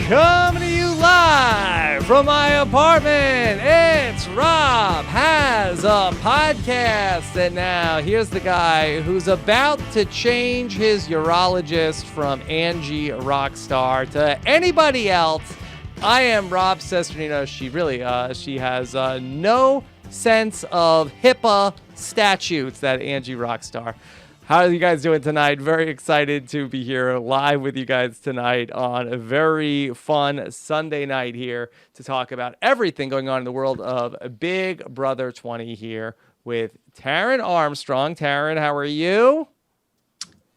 Coming to you live from my apartment, it's Rob Has a Podcast. And now here's the guy who's about to change his urologist from Angie Rockstar to anybody else. I am Rob Cesternino. She has no sense of HIPAA statutes, that Angie Rockstar. How are you guys doing tonight? Very excited to be here live with you guys tonight on a very fun Sunday night here to talk about everything going on in the world of Big Brother 20 here with Taryn Armstrong. Taryn, how are you?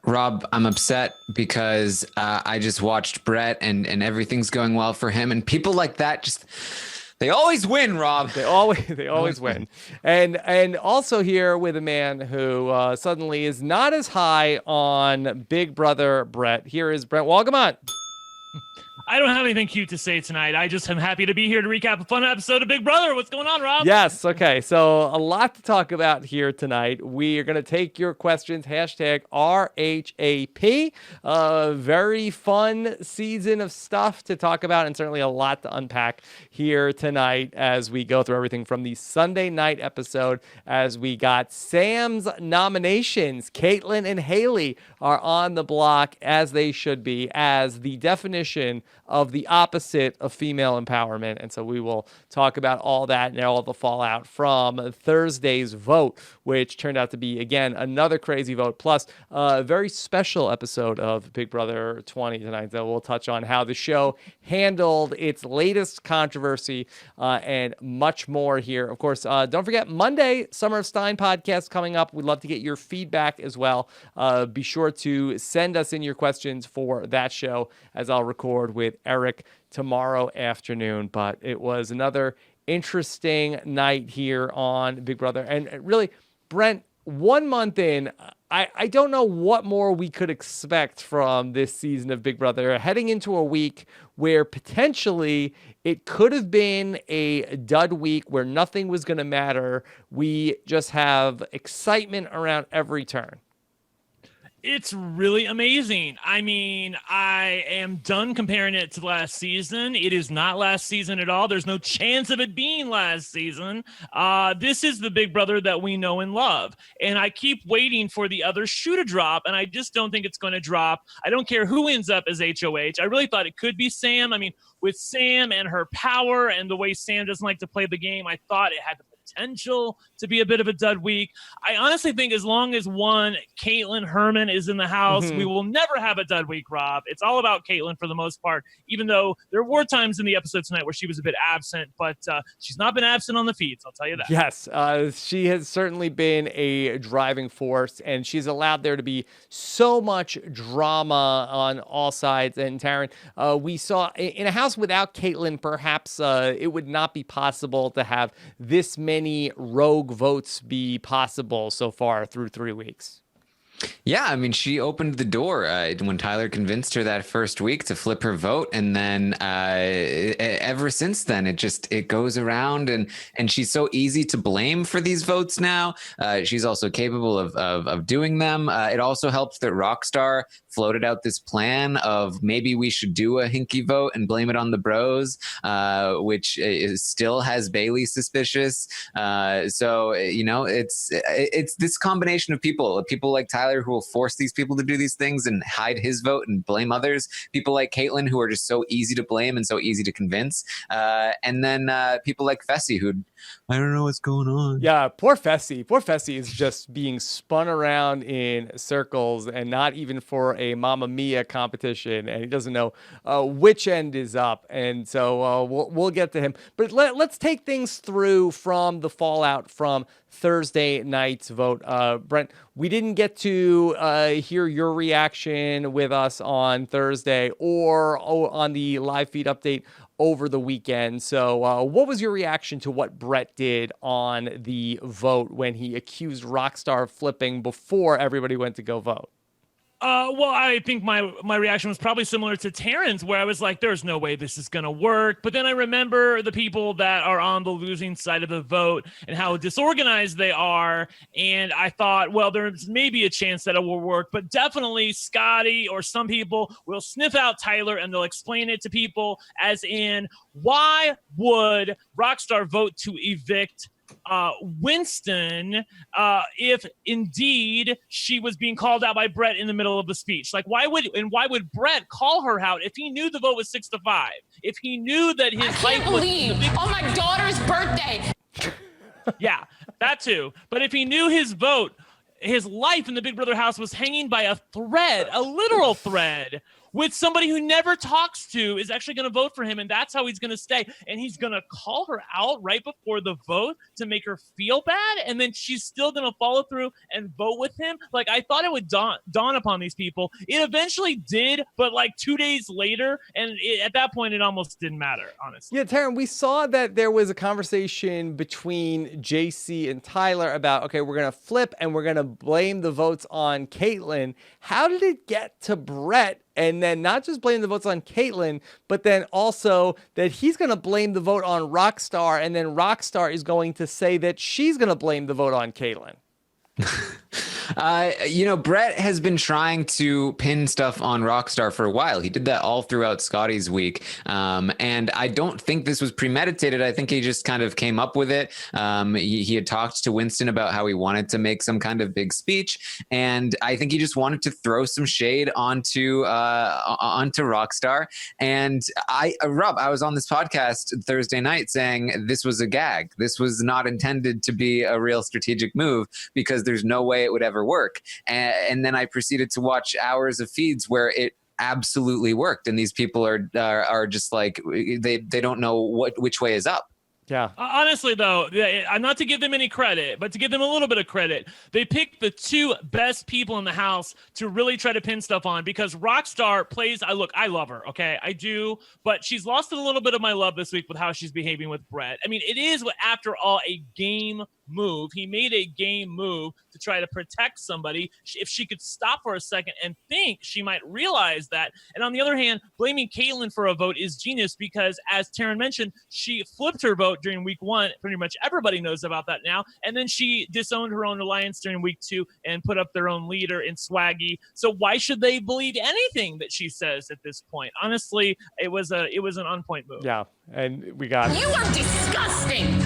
Rob, I'm upset because I just watched Brett and everything's going well for him. And people like that they always win, Rob. They always win. And also here with a man who suddenly is not as high on Big Brother Brett. Here is Brent Wolgamott. I don't have anything cute to say tonight. I just am happy to be here to recap a fun episode of Big Brother. What's going on, Rob? Yes. Okay. So a lot to talk about here tonight. We are going to take your questions. Hashtag RHAP. Very fun season of stuff to talk about and certainly a lot to unpack here tonight as we go through everything from the Sunday night episode as we got Sam's nominations. Kaitlyn and Haleigh are on the block as they should be, as the definition of the opposite of female empowerment. And so we will talk about all that and all the fallout from Thursday's vote, which turned out to be, again, another crazy vote, plus a very special episode of Big Brother 20 tonight that we'll touch on how the show handled its latest controversy and much more here. Of course, don't forget, Monday, Summer of Stein podcast coming up. We'd love to get your feedback as well. Be sure to send us in your questions for that show, as I'll record with Eric tomorrow afternoon. But it was another interesting night here on Big Brother. And really, Brent, 1 month in, I don't know what more we could expect from this season of Big Brother, heading into a week where potentially it could have been a dud week where nothing was going to matter. We just have excitement around every turn. It's really amazing. I mean, I am done comparing it to last season. It is not last season at all. There's no chance of it being last season. This is the Big Brother that we know and love. And I keep waiting for the other shoe to drop, and I just don't think it's going to drop. I don't care who ends up as HOH. I really thought it could be Sam. I mean, with Sam and her power and the way Sam doesn't like to play the game, I thought it had the potential to be a bit of a dud week. I honestly think as long as Kaitlyn, Herman is in the house, we will never have a dud week, Rob. It's all about Kaitlyn for the most part, even though there were times in the episode tonight where she was a bit absent, but she's not been absent on the feeds, I'll tell you that. Yes, she has certainly been a driving force, and she's allowed there to be so much drama on all sides. And Taryn, we saw in a house without Kaitlyn, perhaps it would not be possible to have this many rogue votes be possible so far through 3 weeks. Yeah, I mean, she opened the door when Tyler convinced her that first week to flip her vote, and then ever since then, it goes around, and she's so easy to blame for these votes now. She's also capable of doing them. It also helps that Rockstar floated out this plan of maybe we should do a hinky vote and blame it on the bros, which still has Bayleigh suspicious. So it's this combination of people like Tyler who will force these people to do these things and hide his vote and blame others. People like Kaitlyn who are just so easy to blame and so easy to convince. And then people like Fessy who I don't know what's going on. Yeah, poor Fessy. Poor Fessy is just being spun around in circles and not even for a Mamma Mia competition. And he doesn't know which end is up. And so we'll get to him. But let's take things through from the fallout from Thursday night's vote. Brent, we didn't get to hear your reaction with us on Thursday or on the live feed update over the weekend. So what was your reaction to what Brett did on the vote when he accused Rockstar of flipping before everybody went to go vote? Well, I think my reaction was probably similar to Taryn's, where I was like, there's no way this is going to work. But then I remember the people that are on the losing side of the vote and how disorganized they are. And I thought, well, there's maybe a chance that it will work. But definitely Scottie or some people will sniff out Tyler and they'll explain it to people as in, why would Rockstar vote to evict Winston if indeed she was being called out by Brett in the middle of the speech? Like, why would Brett call her out if he knew the vote was 6-5? If he knew that his life was on my daughter's birthday. Yeah, that too. But if he knew his life in the Big Brother house was hanging by a thread, a literal thread, with somebody who never talks to is actually going to vote for him, and that's how he's going to stay. And he's going to call her out right before the vote to make her feel bad, and then she's still going to follow through and vote with him. Like, I thought it would dawn upon these people. It eventually did, but like 2 days later, and at that point, it almost didn't matter, honestly. Yeah, Taryn, we saw that there was a conversation between JC and Tyler about, okay, we're going to flip and we're going to blame the votes on Kaitlyn. How did it get to Brett? And then not just blame the votes on Kaitlyn, but then also that he's going to blame the vote on Rockstar, and then Rockstar is going to say that she's going to blame the vote on Kaitlyn. Brett has been trying to pin stuff on Rockstar for a while. He did that all throughout Scottie's week. And I don't think this was premeditated. I think he just kind of came up with it. He had talked to Winston about how he wanted to make some kind of big speech. And I think he just wanted to throw some shade onto Rockstar. And Rob, I was on this podcast Thursday night saying this was a gag. This was not intended to be a real strategic move because there's no way it would ever work. And then I proceeded to watch hours of feeds where it absolutely worked. And these people are just like, they don't know which way is up. Yeah. Honestly, though, not to give them any credit, but to give them a little bit of credit, they picked the two best people in the house to really try to pin stuff on because Rockstar plays. I love her. Okay, I do, but she's lost a little bit of my love this week with how she's behaving with Brett. I mean, it is, after all, a game move. He made a game move to try to protect somebody. If she could stop for a second and think, she might realize that. And on the other hand, blaming Kaitlyn for a vote is genius because, as Taryn mentioned, she flipped her vote during week 1. Pretty much everybody knows about that now. And then she disowned her own alliance during week 2 and put up their own leader in Swaggy. So why should they believe anything that she says at this point? Honestly, it was an on-point move. Yeah, and we got... You are disgusting!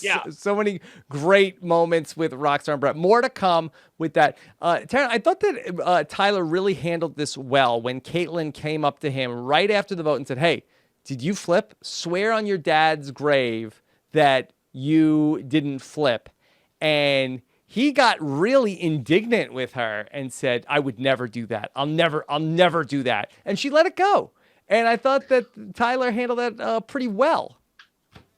Yeah. So many great moments with Rockstar and Brett. More to come with that. Taryn, I thought that Tyler really handled this well when Kaitlyn came up to him right after the vote and said, hey, did you flip? Swear on your dad's grave that you didn't flip. And he got really indignant with her and said, I would never do that. I'll never do that. And she let it go. And I thought that Tyler handled that pretty well.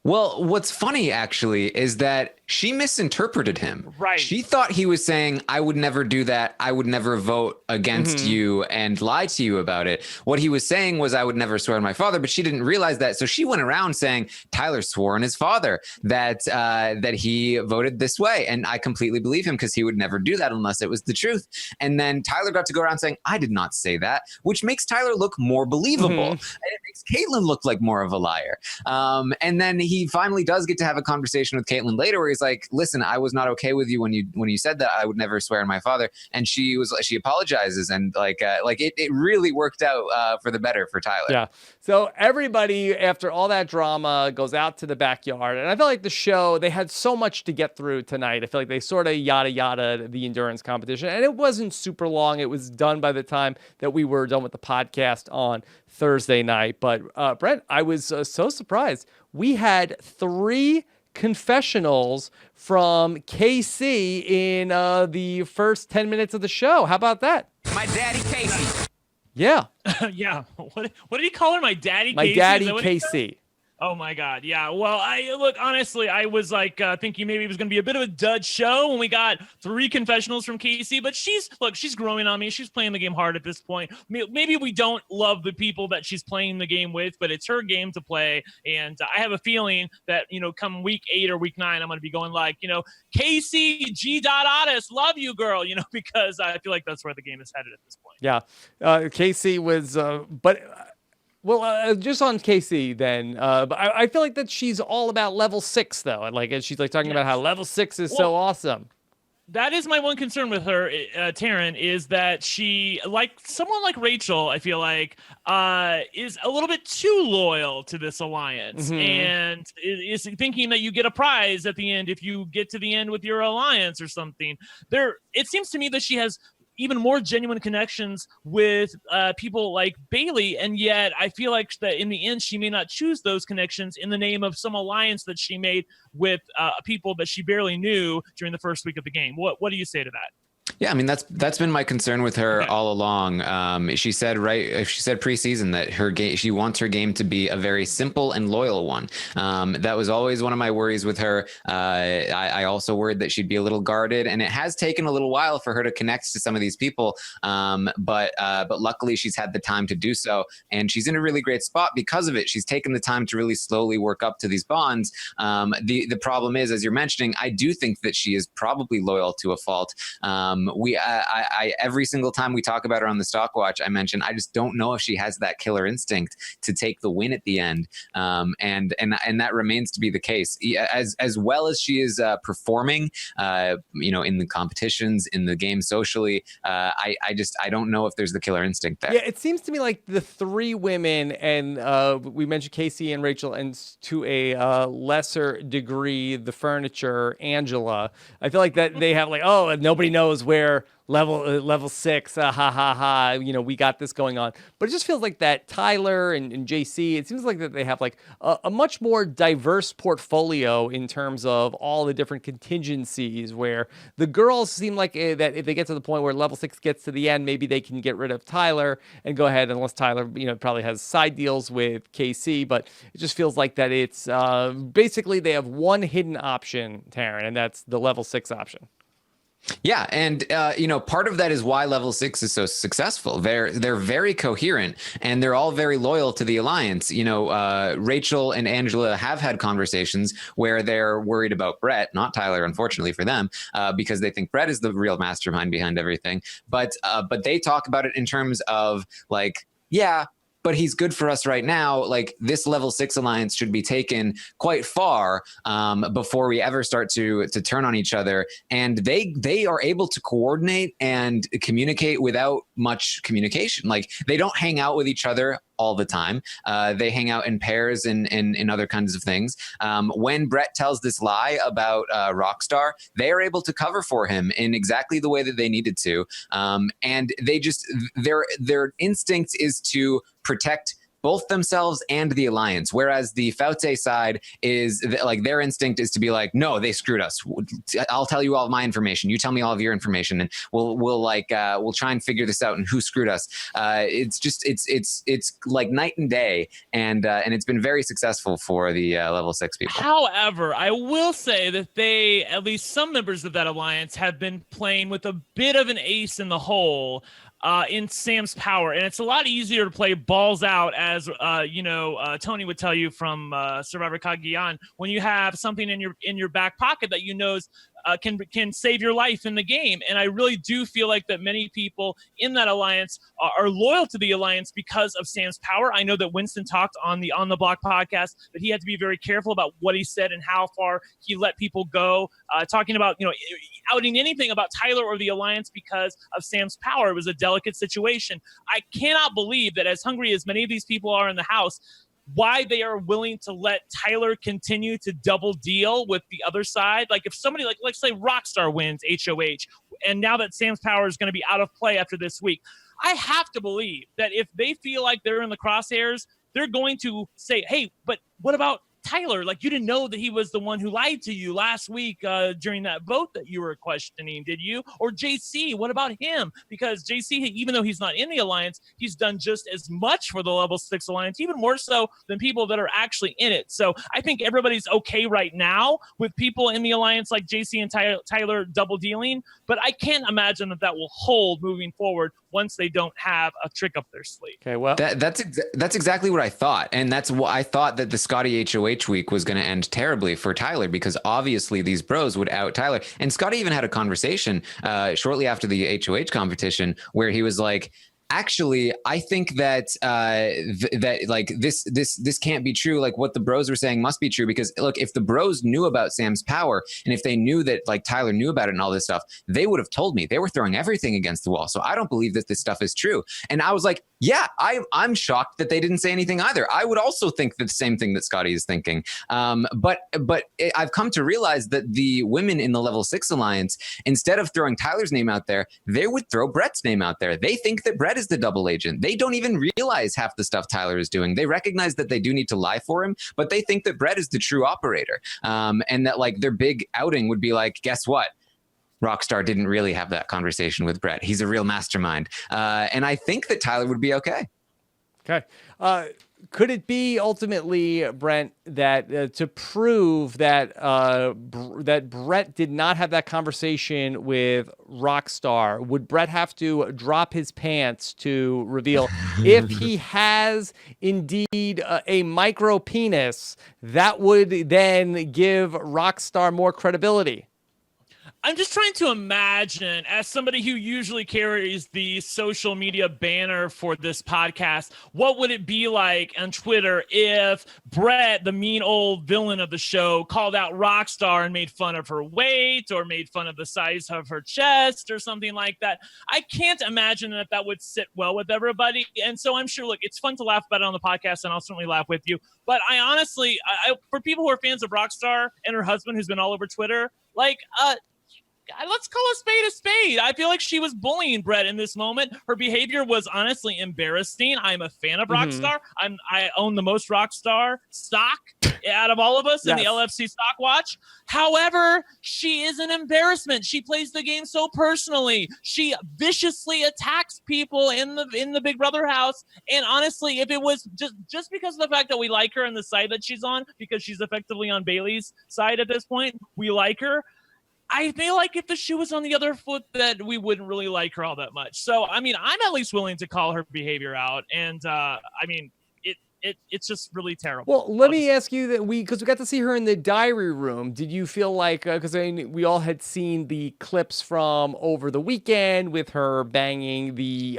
Well, what's funny, actually, is that she misinterpreted him. Right. She thought he was saying, I would never do that. I would never vote against you and lie to you about it. What he was saying was, I would never swear on my father, but she didn't realize that. So she went around saying, Tyler swore on his father that he voted this way. And I completely believe him because he would never do that unless it was the truth. And then Tyler got to go around saying, I did not say that, which makes Tyler look more believable. And it makes Kaitlyn look like more of a liar. And then he finally does get to have a conversation with Kaitlyn later where he's like, listen, I was not okay with you when you said that I would never swear on my father. And she apologizes. And it really worked out for the better for Tyler. Yeah. So everybody, after all that drama, goes out to the backyard. And I feel like the show, they had so much to get through tonight. I feel like they sort of yada the endurance competition. And it wasn't super long. It was done by the time that we were done with the podcast on Thursday night. But Brent, I was so surprised. We had 3 confessionals from Kaycee in the first 10 minutes of the show. How about that? My daddy Kaycee. Yeah. Yeah. What did he call her? My daddy Kaycee? My daddy Kaycee. Oh my God. Yeah. Well, honestly, I was like thinking maybe it was going to be a bit of a dud show when we got 3 confessionals from Kaycee, but she's growing on me. She's playing the game hard at this point. Maybe we don't love the people that she's playing the game with, but it's her game to play. And I have a feeling that, come week 8 or week 9, I'm going to be going like, Kaycee G. Otis, love you, girl, because I feel like that's where the game is headed at this point. Yeah. Kaycee was, just on Kaycee then, but I feel like that she's all about level 6 though. And she's talking about how level 6 is so awesome. That is my one concern with her, Taryn, is that she, like someone like Rachel, I feel like, is a little bit too loyal to this alliance and is thinking that you get a prize at the end if you get to the end with your alliance or something. It seems to me that she has even more genuine connections with people like Bayleigh, and yet I feel like that in the end she may not choose those connections in the name of some alliance that she made with people that she barely knew during the first week of the game. What do you say to that? Yeah, I mean that's been my concern with her all along. She said preseason that her game, she wants her game to be a very simple and loyal one. That was always one of my worries with her. I also worried that she'd be a little guarded, and it has taken a little while for her to connect to some of these people. But luckily she's had the time to do so, and she's in a really great spot because of it. She's taken the time to really slowly work up to these bonds. The problem is, as you're mentioning, I do think that she is probably loyal to a fault. I every single time we talk about her on the Stock Watch, I mention I just don't know if she has that killer instinct to take the win at the end, and that remains to be the case. As well as she is performing, in the competitions, in the game socially, I don't know if there's the killer instinct there. Yeah, it seems to me like the 3 women, and we mentioned Kaycee and Rachel, and to a lesser degree the furniture, Angela. I feel like that they have nobody knows where level 6, we got this going on. But it just feels like that Tyler and JC, it seems like that they have a much more diverse portfolio in terms of all the different contingencies, where the girls seem like that if they get to the point where level 6 gets to the end, maybe they can get rid of Tyler and go ahead, unless Tyler probably has side deals with Kaycee. But it just feels like that it's basically they have one hidden option, Taryn, and that's the level 6 option. Yeah, and part of that is why level 6 is so successful. They're very coherent, and they're all very loyal to the alliance. Rachel and Angela have had conversations where they're worried about Brett, not Tyler, unfortunately for them, because they think Brett is the real mastermind behind everything. But they talk about it in terms of but he's good for us right now. This level 6 alliance should be taken quite far before we ever start to turn on each other. And they are able to coordinate and communicate without much communication. They don't hang out with each other all the time. They hang out in pairs and other kinds of things. When Brett tells this lie about Rockstar, they are able to cover for him in exactly the way that they needed to. And they just, their instinct is to protect both themselves and the alliance, whereas the Faute side is their instinct is to be no, they screwed us. I'll tell you all of my information. You tell me all of your information, and we'll try and figure this out and who screwed us. It's like night and day, and it's been very successful for the level 6 people. However, I will say that they, at least some members of that alliance, have been playing with a bit of an ace in the hole. In Sam's power, and it's a lot easier to play balls out, as Tony would tell you from Survivor Cagayan, when you have something in your back pocket that can save your life in the game. And I really do feel like that many people in that alliance are loyal to the alliance because of Sam's power. I know that Winston talked on the On the Block podcast that he had to be very careful about what he said and how far he let people go, talking about outing anything about Tyler or the alliance because of Sam's power. It was a delicate situation. I cannot believe that, as hungry as many of these people are in the house, why they are willing to let Tyler continue to double deal with the other side. If somebody let's say Rockstar wins HOH, and now that Sam's power is going to be out of play after this week, I have to believe that if they feel like they're in the crosshairs, they're going to say, hey, but what about Tyler, like, you didn't know that he was the one who lied to you last week during that vote that you were questioning, did you? Or JC, what about him? Because JC, even though he's not in the alliance, he's done just as much for the level 6 alliance, even more so than people that are actually in it. So I think everybody's okay right now with people in the alliance like JC and Tyler double dealing, but I can't imagine that will hold moving forward once they don't have a trick up their sleeve. Okay, well, that's exactly what I thought, and that's what I thought, that the Scottie HOH week was going to end terribly for Tyler, because obviously these bros would out Tyler. And Scottie even had a conversation shortly after the HOH competition where he was like, actually, I think that that like this can't be true. Like, what the bros were saying must be true, because look, if the bros knew about Sam's power, and if they knew that like Tyler knew about it and all this stuff, they would have told me. They were throwing everything against the wall. So I don't believe that this stuff is true. And I was like, yeah, I'm shocked that they didn't say anything either. I would also think the same thing that Scottie is thinking. But I've come to realize that the women in the level 6 alliance, instead of throwing Tyler's name out there, they would throw Brett's name out there. They think that Brett is the double agent. They don't even realize half the stuff Tyler is doing. They recognize that they do need to lie for him, but they think that Brett is the true operator. And that like their big outing would be like, guess what? Rockstar didn't really have that conversation with Brett. He's a real mastermind. And I think that Tyler would be okay. Okay. Could it be ultimately, Brent, that to prove that that Brett did not have that conversation with Rockstar, would Brett have to drop his pants to reveal if he has indeed a micro penis? That would then give Rockstar more credibility. I'm just trying to imagine, as somebody who usually carries the social media banner for this podcast, what would it be like on Twitter if Brett, the mean old villain of the show, called out Rockstar and made fun of her weight or made fun of the size of her chest or something like that? I can't imagine that would sit well with everybody. And so I'm sure, look, it's fun to laugh about it on the podcast, and I'll certainly laugh with you. But I honestly, for people who are fans of Rockstar and her husband, who's been all over Twitter, like, let's call a spade a spade. I feel like she was bullying Brett in this moment. Her behavior was honestly embarrassing. I'm a fan of Rockstar. I own the most Rockstar stock out of all of us in the LFC stock watch. However, she is an embarrassment. She plays the game so personally. She viciously attacks people in the Big Brother house. And honestly, if it was just because of the fact that we like her and the side that she's on, because she's effectively on Bayleigh's side at this point, we like her. I feel like if the shoe was on the other foot, that we wouldn't really like her all that much. So, I mean, I'm at least willing to call her behavior out. And, I mean, it's just really terrible. Well, let me ask you that because we got to see her in the diary room. Did you feel like, because I mean, we all had seen the clips from over the weekend with her banging the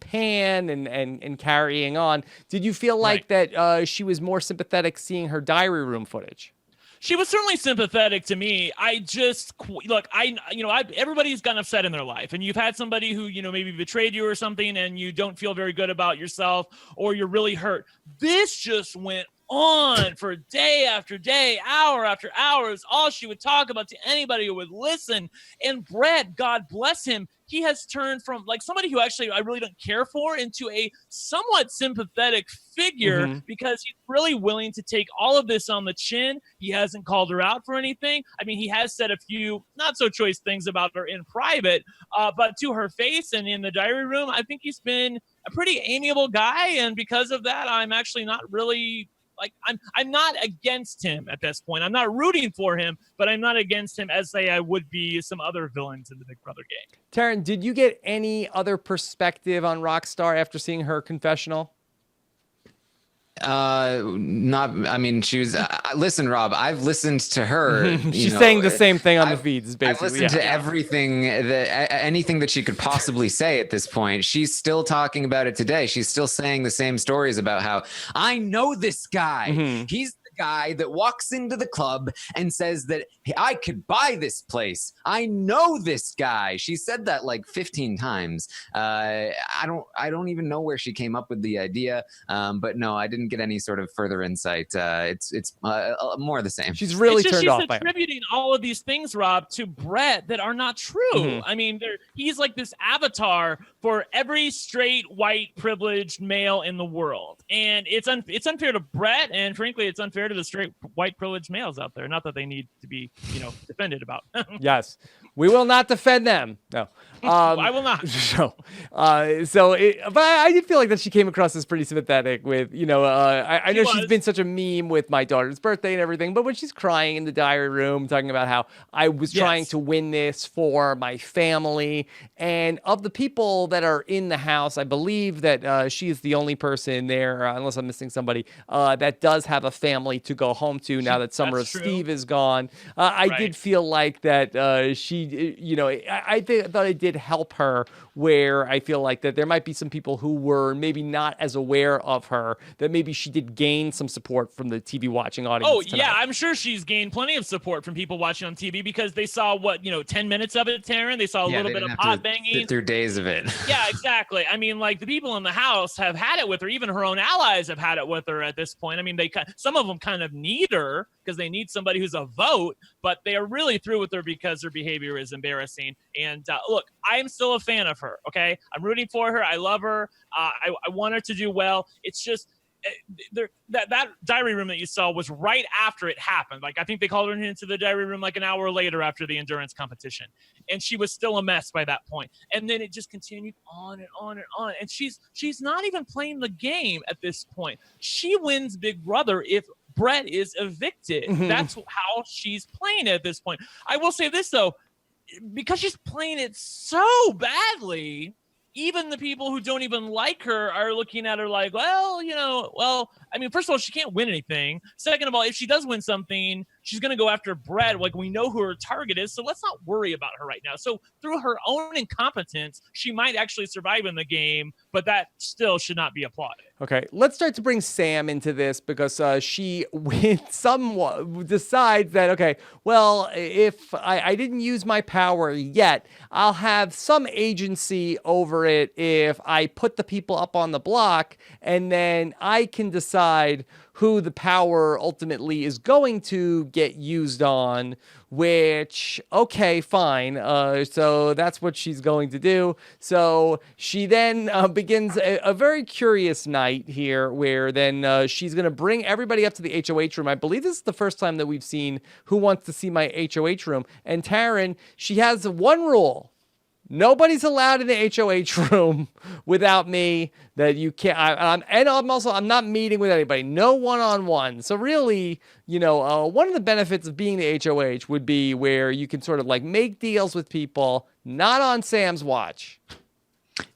pan and carrying on. Did you feel like that she was more sympathetic seeing her diary room footage? She was certainly sympathetic to me. I just look, everybody's gotten upset in their life, and you've had somebody who, maybe betrayed you or something, and you don't feel very good about yourself, or you're really hurt. This just went on for day after day, hour after hour. Is all she would talk about to anybody who would listen. And Brett, God bless him, he has turned from like somebody who actually I really don't care for into a somewhat sympathetic figure because he's really willing to take all of this on the chin. He hasn't called her out for anything. I mean, he has said a few not so choice things about her in private, but to her face and in the diary room, I think he's been a pretty amiable guy. And because of that, I'm actually not really I'm not against him at this point. I'm not rooting for him, but I'm not against him as say I would be some other villains in the Big Brother game. Taryn, did you get any other perspective on Rockstar after seeing her confessional? She was listen, Rob, I've listened to her. She's saying the same thing on the feeds, basically. I've listened to everything anything that she could possibly say at this point. She's still talking about it today. She's still saying the same stories about how I know this guy. He's the guy that walks into the club and says that I could buy this place. I know this guy. She said that like 15 times. I don't even know where she came up with the idea. But no, I didn't get any sort of further insight. It's more of the same. She's really turned off by it. She's attributing all of these things, Rob, to Brett that are not true. I mean, he's like this avatar for every straight, white, privileged male in the world. And it's unfair to Brett, and frankly, it's unfair unfair to the straight white privileged males out there. Not that they need to be, defended about. Yes. We will not defend them. No. I will not. But I did feel like that she came across as pretty sympathetic with, I know she's been such a meme with my daughter's birthday and everything, but when she's crying in the diary room, talking about how I was trying to win this for my family, and of the people that are in the house, I believe that she is the only person there, unless I'm missing somebody, that does have a family to go home to now that Summer of Steve is gone. I did feel like that she, I thought it did help her, where I feel like that there might be some people who were maybe not as aware of her, that maybe she did gain some support from the TV watching audience tonight. Yeah, I'm sure she's gained plenty of support from people watching on TV, because they saw 10 minutes of it, Taryn. They saw a little bit of pot banging. Sit through days of it. Yeah, exactly. I mean, like, the people in the house have had it with her. Even her own allies have had it with her at this point. I mean, some of them kind of need her because they need somebody who's a vote, but they are really through with her because her behavior is embarrassing. And look, I am still a fan of her. Okay, I'm rooting for her. I love her. I want her to do well. It's just that diary room that you saw was right after it happened. Like, I think they called her into the diary room like an hour later after the endurance competition, and she was still a mess by that point. And then it just continued on and on and on. And she's not even playing the game at this point. She wins Big Brother if Brett is evicted. Mm-hmm. That's how she's playing it at this point. I will say this though, because she's playing it so badly, even the people who don't even like her are looking at her like, I mean, first of all, she can't win anything. Second of all, if she does win something, she's going to go after Brett. Like, we know who her target is, so let's not worry about her right now. So through her own incompetence, she might actually survive in the game, but that still should not be applauded. Okay, let's start to bring Sam into this, because she somewhat decides that, okay, well, if I didn't use my power yet, I'll have some agency over it if I put the people up on the block, and then I can decide who the power ultimately is going to get used on, which, okay, fine. So that's what she's going to do. So she then begins a very curious night here, where then she's going to bring everybody up to the HOH room. I believe this is the first time that we've seen Who Wants to See My HOH Room. And Taryn, she has one rule. Nobody's allowed in the HOH room without me. That you can't. I'm not meeting with anybody. No one-on-one. So really, one of the benefits of being the HOH would be where you can sort of like make deals with people, not on Sam's watch.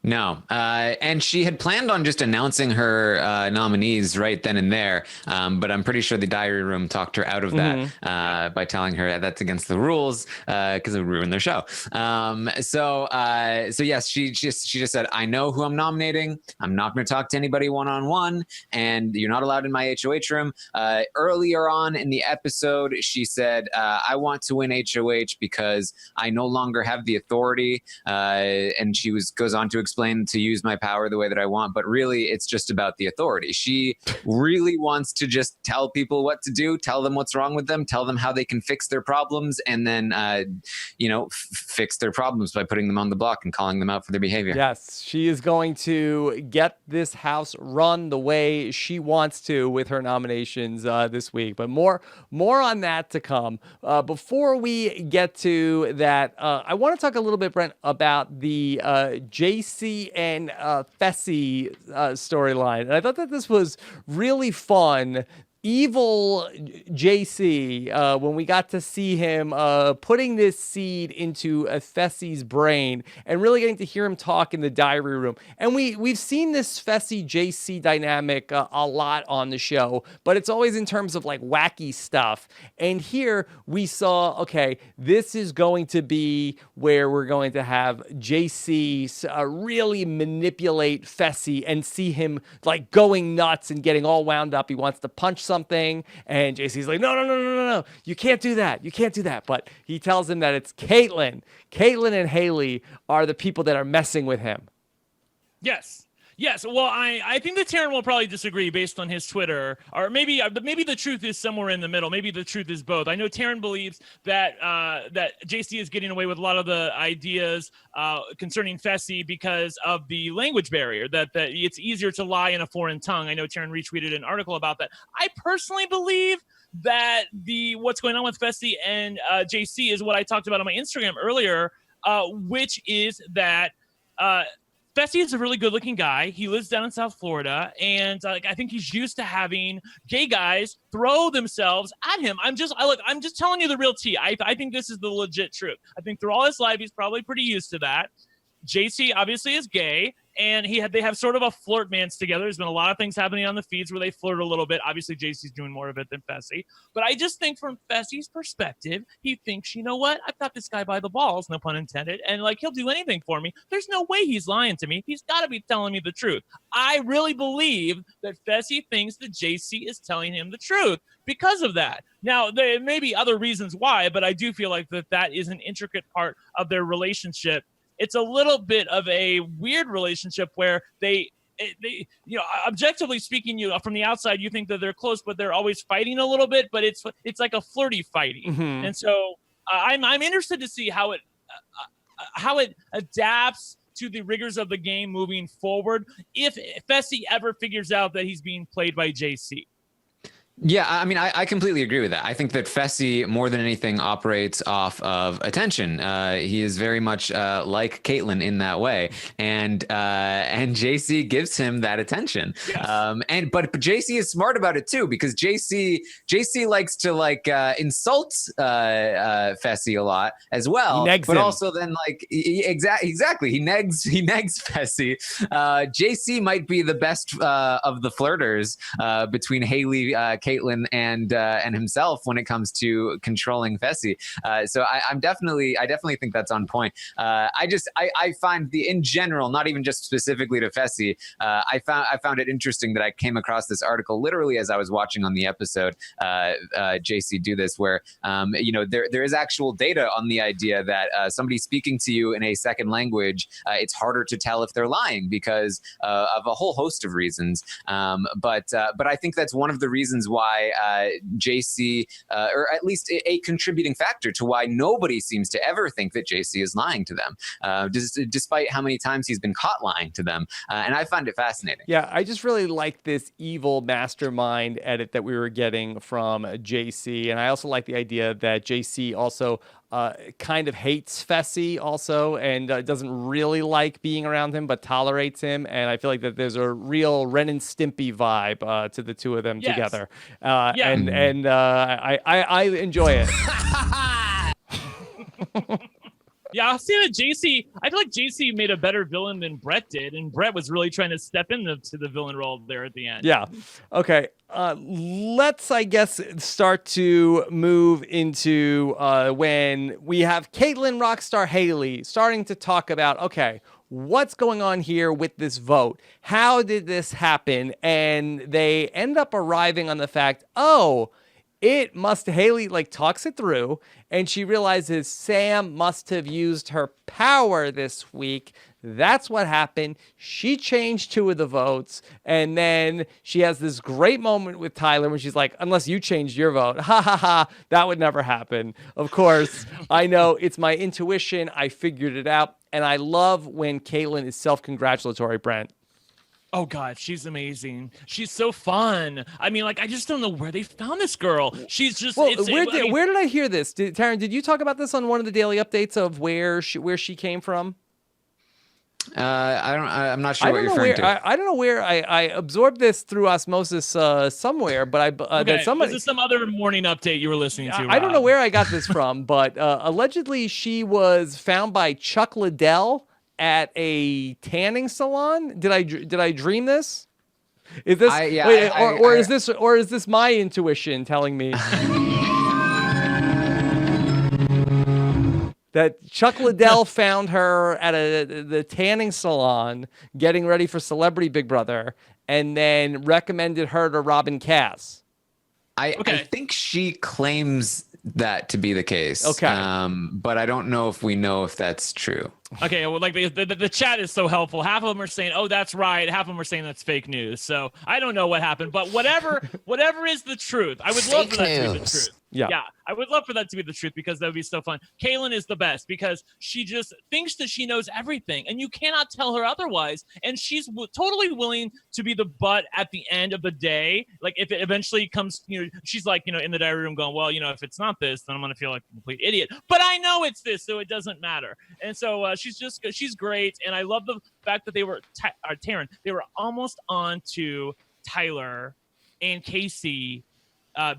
No. And she had planned on just announcing her nominees right then and there. But I'm pretty sure the diary room talked her out of that by telling her that's against the rules because it would ruin their show. So yes, she just said, I know who I'm nominating. I'm not going to talk to anybody one-on-one, and you're not allowed in my HOH room. Earlier on in the episode, she said, I want to win HOH because I no longer have the authority. And she goes on to explain to use my power the way that I want, but really it's just about the authority. She really wants to just tell people what to do, tell them what's wrong with them, tell them how they can fix their problems, and then fix their problems by putting them on the block and calling them out for their behavior. Yes, she is going to get this house run the way she wants to with her nominations this week. But more on that to come. Before we get to that, I want to talk a little bit, Brent, about the JC and Fessy storyline. And I thought that this was really fun. Evil JC, when we got to see him putting this seed into Fessy's brain and really getting to hear him talk in the diary room. And we've seen this Fessy JC dynamic a lot on the show, but it's always in terms of like wacky stuff. And here we saw, okay, this is going to be where we're going to have JC really manipulate Fessy and see him like going nuts and getting all wound up. He wants to punch something, and JC's like, no, you can't do that. But he tells him that it's Kaitlyn and Haleigh are the people that are messing with him. Yes. Yes, well, I think that Taryn will probably disagree based on his Twitter, or maybe the truth is somewhere in the middle. Maybe the truth is both. I know Taryn believes that that JC is getting away with a lot of the ideas concerning Fessy because of the language barrier. That it's easier to lie in a foreign tongue. I know Taryn retweeted an article about that. I personally believe that what's going on with Fessy and JC is what I talked about on my Instagram earlier, which is that. Fessy is a really good-looking guy. He lives down in South Florida, and I think he's used to having gay guys throw themselves at him. I'm just telling you the real tea. I think this is the legit truth. I think through all his life, he's probably pretty used to that. JC obviously is gay, and they have sort of a flirt mance together. There's been a lot of things happening on the feeds where they flirt a little bit. Obviously, JC's doing more of it than Fessy. But I just think from Fessy's perspective, he thinks, you know what? I've got this guy by the balls, no pun intended, and he'll do anything for me. There's no way he's lying to me. He's got to be telling me the truth. I really believe that Fessy thinks that JC is telling him the truth because of that. Now, there may be other reasons why, but I do feel like that is an intricate part of their relationship. It's a little bit of a weird relationship where they objectively speaking, from the outside, you think that they're close, but they're always fighting a little bit. But it's like a flirty fighting, and so I'm interested to see how it adapts to the rigors of the game moving forward. If Fessy ever figures out that he's being played by JC. Yeah, I mean, I completely agree with that. I think that Fessy, more than anything, operates off of attention. He is very much like Kaitlyn in that way, and JC gives him that attention. Yes. But JC is smart about it too, because JC likes to insult Fessy a lot as well. He negs him. Also then exactly he negs Fessy. JC might be the best of the flirters between Haleigh, Kaitlyn and himself when it comes to controlling Fessy. So I definitely think that's on point. I find in general, not even just specifically to Fessy, I found it interesting that I came across this article literally as I was watching on the episode JC do this, where there is actual data on the idea that somebody speaking to you in a second language, it's harder to tell if they're lying because of a whole host of reasons. But I think that's one of the reasons why JC, or at least a contributing factor to why nobody seems to ever think that JC is lying to them, despite how many times he's been caught lying to them. And I find it fascinating. Yeah, I just really like this evil mastermind edit that we were getting from JC. And I also like the idea that JC also kind of hates Fessy also, and doesn't really like being around him, but tolerates him. And I feel like that there's a real Ren and Stimpy vibe to the two of them together. And I enjoy it. Yeah, I'll say that I feel like JC made a better villain than Brett did, and Brett was really trying to step into the villain role there at the end. Yeah. Okay. Let's, I guess, start to move into when we have Kaitlyn, Rockstar, Haleigh starting to talk about, okay, what's going on here with this vote? How did this happen? And they end up arriving on the fact, it must, Haleigh talks it through, and she realizes Sam must have used her power this week. That's what happened. She changed 2 of the votes, and then she has this great moment with Tyler when she's like, unless you changed your vote, ha ha ha, that would never happen. Of course, I know it's my intuition. I figured it out, and I love when Kaitlyn is self-congratulatory, Brent. Oh, God, she's amazing. She's so fun. I mean, I just don't know where they found this girl. She's just... Well, where did I hear this? Taryn, did you talk about this on one of the daily updates of where she came from? I'm not sure what you're referring to. I don't know where I absorbed this through osmosis somewhere, but that somebody... This is some other morning update you were listening to, I don't know where I got this from, but allegedly she was found by Chuck Liddell at a tanning salon. Did I dream this? Is this is this my intuition telling me that Chuck Liddell found her at the tanning salon getting ready for Celebrity Big Brother and then recommended her to Robin Cass? I think she claims that to be the case. Okay. But I don't know if we know if that's true. Okay, well, like the chat is so helpful. Half of them are saying, "Oh, that's right." Half of them are saying that's fake news. So I don't know what happened, but whatever is the truth, I would love for that to be the truth. Yeah, I would love for that to be the truth because that would be so fun. Kaitlyn is the best because she just thinks that she knows everything, and you cannot tell her otherwise. And she's totally willing to be the butt at the end of the day. Like if it eventually comes, she's like, in the diary room going, well, if it's not this, then I'm gonna feel like a complete idiot. But I know it's this, so it doesn't matter. And so she's great, and I love the fact that they were Taryn. They were almost on to Tyler and Kaycee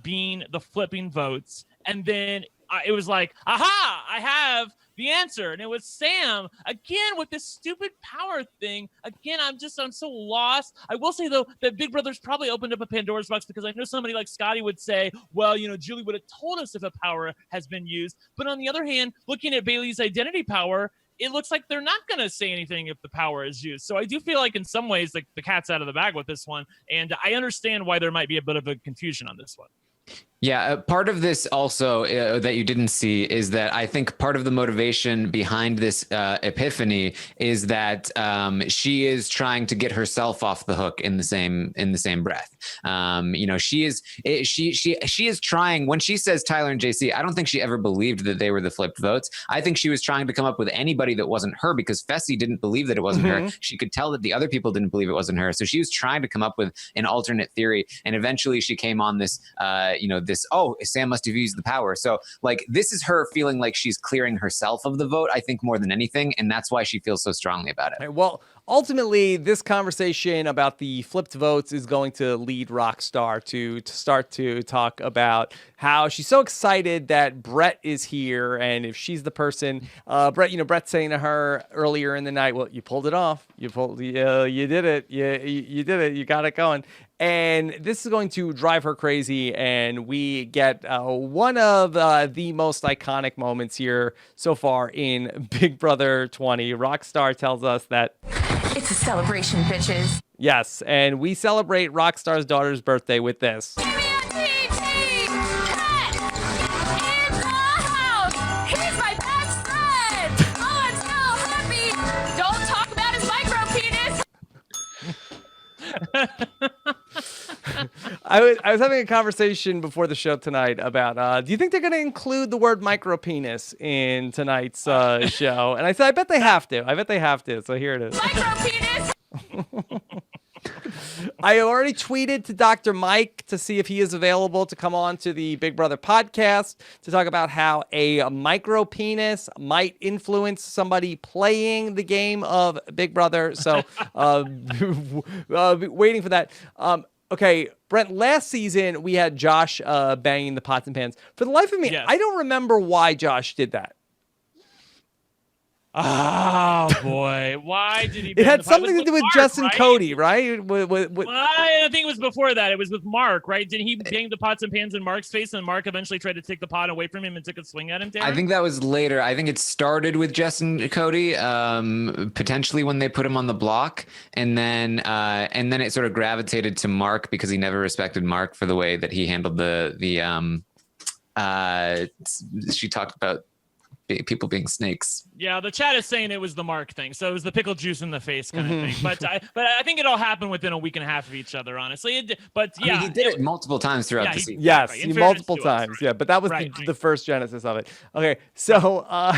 being the flipping votes, and then it was like, aha, I have the answer, and it was Sam again with this stupid power thing. Again, I'm so lost. I will say though that Big Brother's probably opened up a Pandora's box because I know somebody like Scottie would say, well, Julie would have told us if a power has been used. But on the other hand, looking at Bayleigh's identity power, it looks like they're not going to say anything if the power is used. So I do feel like in some ways like the cat's out of the bag with this one, and I understand why there might be a bit of a confusion on this one. Yeah, part of this also that you didn't see is that I think part of the motivation behind this epiphany is that she is trying to get herself off the hook in the same breath. She is trying. When she says Tyler and JC, I don't think she ever believed that they were the flipped votes. I think she was trying to come up with anybody that wasn't her because Fessy didn't believe that it wasn't her. She could tell that the other people didn't believe it wasn't her. So she was trying to come up with an alternate theory, and eventually she came on this, Sam must have used the power. So like this is her feeling like she's clearing herself of the vote, I think, more than anything. And that's why she feels so strongly about it. Right, well, ultimately, this conversation about the flipped votes is going to lead Rockstar to start to talk about how she's so excited that Brett is here. And if she's the person, Brett saying to her earlier in the night, well, you pulled it off. You did it. You did it. You got it going. And this is going to drive her crazy, and we get one of the most iconic moments here so far in Big Brother 20. Rockstar tells us that it's a celebration, bitches. Yes, and we celebrate Rockstar's daughter's birthday with this. Give me a TT! Pet! In the house! He's my best friend! Oh, I'm so happy! Don't talk about his micro penis! I was having a conversation before the show tonight about, do you think they're going to include the word micro penis in tonight's show? And I said, I bet they have to. So here it is. Micro penis! I already tweeted to Dr. Mike to see if he is available to come on to the Big Brother podcast to talk about how a micro penis might influence somebody playing the game of Big Brother. So waiting for that. Okay, Brent, last season we had Josh banging the pots and pans. For the life of me, yes. I don't remember why Josh did that. Oh boy, why did he? It had something to do with Mark, Justin right? Cody, right? I think it was before that. It was with Mark, right? Did he bang the pots and pans in Mark's face, and Mark eventually tried to take the pot away from him and took a swing at him? Darren? I think that was later. I think it started with Justin Cody, potentially when they put him on the block, and then it sort of gravitated to Mark because he never respected Mark for the way that he handled she talked about people being snakes. Yeah, the chat is saying it was the Mark thing, so it was the pickle juice in the face kind of thing. But I think it all happened within a week and a half of each other, honestly. He did it multiple times throughout the season. Yes, right. multiple times. Right. Yeah, but that was the first genesis of it. Okay, so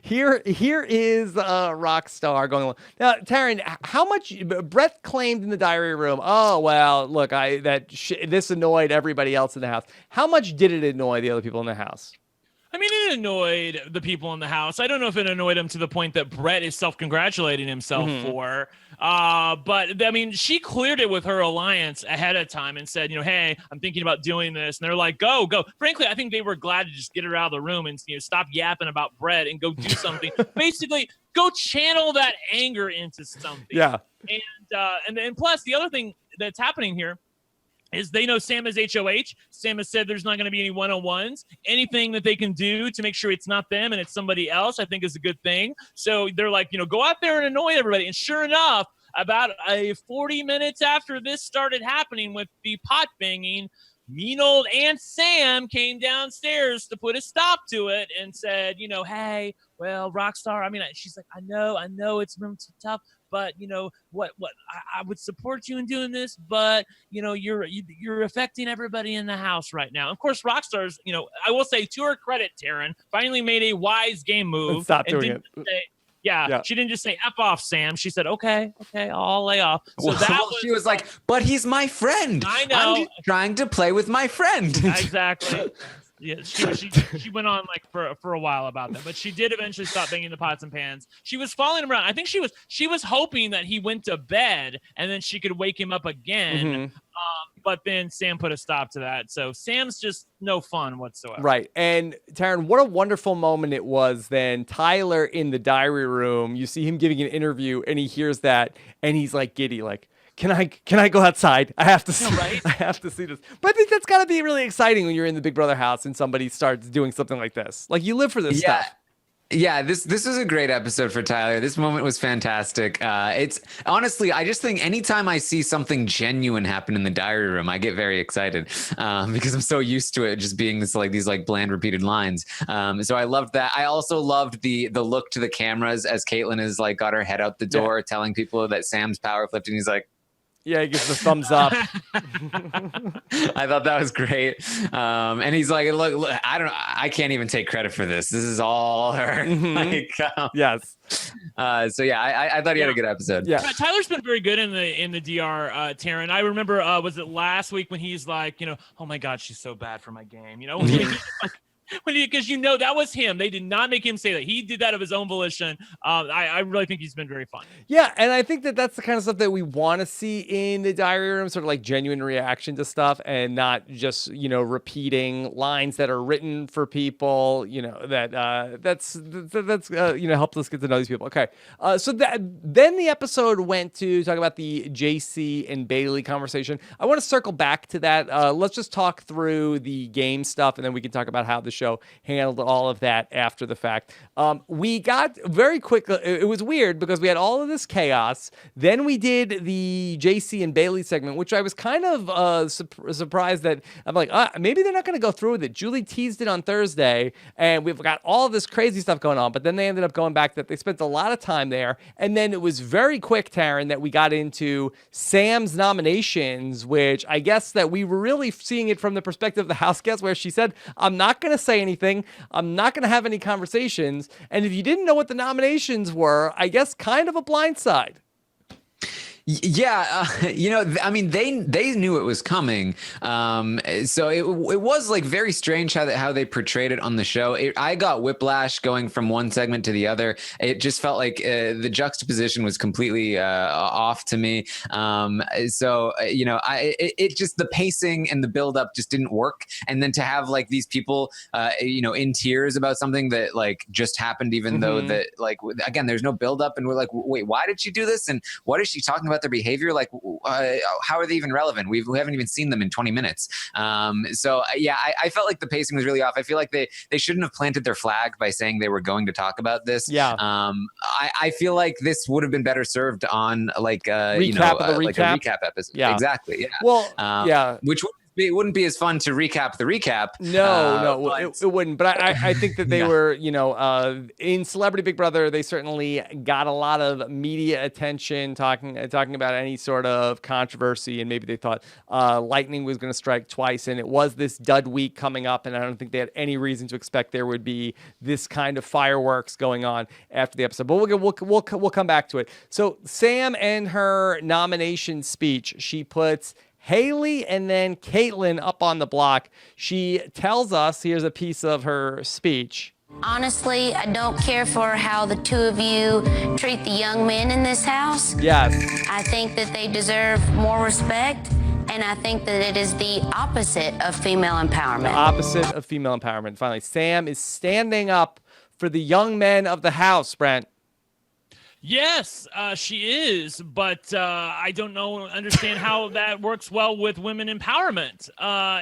here is Rockstar going along. Now, Taryn, how much Brett claimed in the diary room? Oh well, look, this annoyed everybody else in the house. How much did it annoy the other people in the house? I mean, it annoyed the people in the house. I don't know if it annoyed him to the point that Brett is self-congratulating himself for. But, I mean, she cleared it with her alliance ahead of time and said, hey, I'm thinking about doing this. And they're like, go. Frankly, I think they were glad to just get her out of the room and stop yapping about Brett and go do something. Basically, go channel that anger into something. Yeah. And plus, the other thing that's happening here is they know Sam is HOH. Sam has said there's not going to be any one-on-ones. Anything that they can do to make sure it's not them and it's somebody else, I think is a good thing. So they're like, go out there and annoy everybody. And sure enough, about 40 minutes after this started happening with the pot banging, mean old Aunt Sam came downstairs to put a stop to it and said, hey, well, Rockstar, I mean, she's like, I know it's really tough, but what I would support you in doing this, but you're affecting everybody in the house right now. Of course, Rockstar's, I will say, to her credit, Taryn finally made a wise game move. Stop doing it. Yeah, she didn't just say F off, Sam. She said, okay, I'll lay off. So she was like, but he's my friend. I know. I'm just trying to play with my friend. Exactly. Yeah, she went on like for a while about that, but she did eventually stop banging the pots and pans. She was following him around. I think she was hoping that he went to bed and then she could wake him up again. Mm-hmm. But then Sam put a stop to that. So Sam's just no fun whatsoever. Right. And Taryn, what a wonderful moment it was then. Tyler in the diary room, you see him giving an interview and he hears that and he's like giddy, like, Can I go outside? I have to see. Right? I have to see this. But I think that's got to be really exciting when you're in the Big Brother house and somebody starts doing something like this. Like you live for this stuff. Yeah, this was a great episode for Tyler. This moment was fantastic. It's honestly, I just think anytime I see something genuine happen in the diary room, I get very excited because I'm so used to it just being these bland repeated lines. So I loved that. I also loved the look to the cameras as Kaitlyn is like got her head out the door, telling people that Sam's power flipped, and he's like, yeah, he gives the thumbs up. I thought that was great. And he's like, look, I can't even take credit for this. This is all her. Mm-hmm. Yes. So yeah, I thought he had a good episode. Yeah. Tyler's been very good in the DR, Taryn. I remember, was it last week when he's like, oh my God, she's so bad for my game. Because that was him. They did not make him say that. He did that of his own volition. I really think he's been very fun. Yeah, and I think that that's the kind of stuff that we want to see in the diary room, sort of like genuine reaction to stuff and not just, repeating lines that are written for people, that's helps us get to know these people. Okay. So then the episode went to talk about the JC and Bayleigh conversation. I want to circle back to that. Let's just talk through the game stuff and then we can talk about how the show handled all of that after the fact. We got very quick. It was weird because we had all of this chaos. Then we did the JC and Bayleigh segment, which I was kind of surprised that I'm like, maybe they're not going to go through with it. Julie teased it on Thursday, and we've got all this crazy stuff going on. But then they ended up going back that they spent a lot of time there. And then it was very quick, Taryn, that we got into Sam's nominations, which I guess that we were really seeing it from the perspective of the house guest, where she said, I'm not going to say anything. I'm not going to have any conversations. And if you didn't know what the nominations were, I guess kind of a blindside. Yeah, I mean, they knew it was coming, so it was like very strange how they portrayed it on the show. I got whiplash going from one segment to the other. It just felt like the juxtaposition was completely off to me. It just the pacing and the buildup just didn't work. And then to have like these people, in tears about something that like just happened, even though that like again, there's no buildup, and we're like, wait, why did she do this? And what is she talking about? Their behavior, like how are they even relevant? We haven't even seen them in 20 minutes. I felt like the pacing was really off. I feel like they shouldn't have planted their flag by saying they were going to talk about this. I feel like this would have been better served on like like a recap episode. Yeah, exactly. Yeah. Well, which it wouldn't be as fun to recap the recap. It wouldn't. But I think that they were, in Celebrity Big Brother, they certainly got a lot of media attention talking about any sort of controversy. And maybe they thought lightning was going to strike twice. And it was this dud week coming up. And I don't think they had any reason to expect there would be this kind of fireworks going on after the episode. But we'll come back to it. So Sam and her nomination speech, she puts Haleigh and then Kaitlyn up on the block. She tells us, here's a piece of her speech. Honestly, I don't care for how the two of you treat the young men in this house. Yes. I think that they deserve more respect, and I think that it is the opposite of female empowerment. The opposite of female empowerment. Finally, Sam is standing up for the young men of the house, Brent. Yes, she is, but I don't understand how that works well with women empowerment.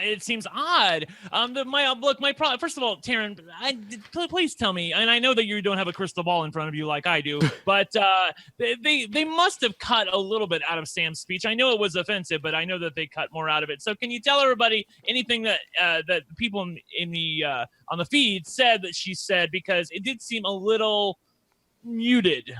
It seems odd. My problem. First of all, Taryn, please tell me, and I know that you don't have a crystal ball in front of you like I do, but they must have cut a little bit out of Sam's speech. I know it was offensive, but I know that they cut more out of it. So can you tell everybody anything that that people in the on the feed said that she said, because it did seem a little muted.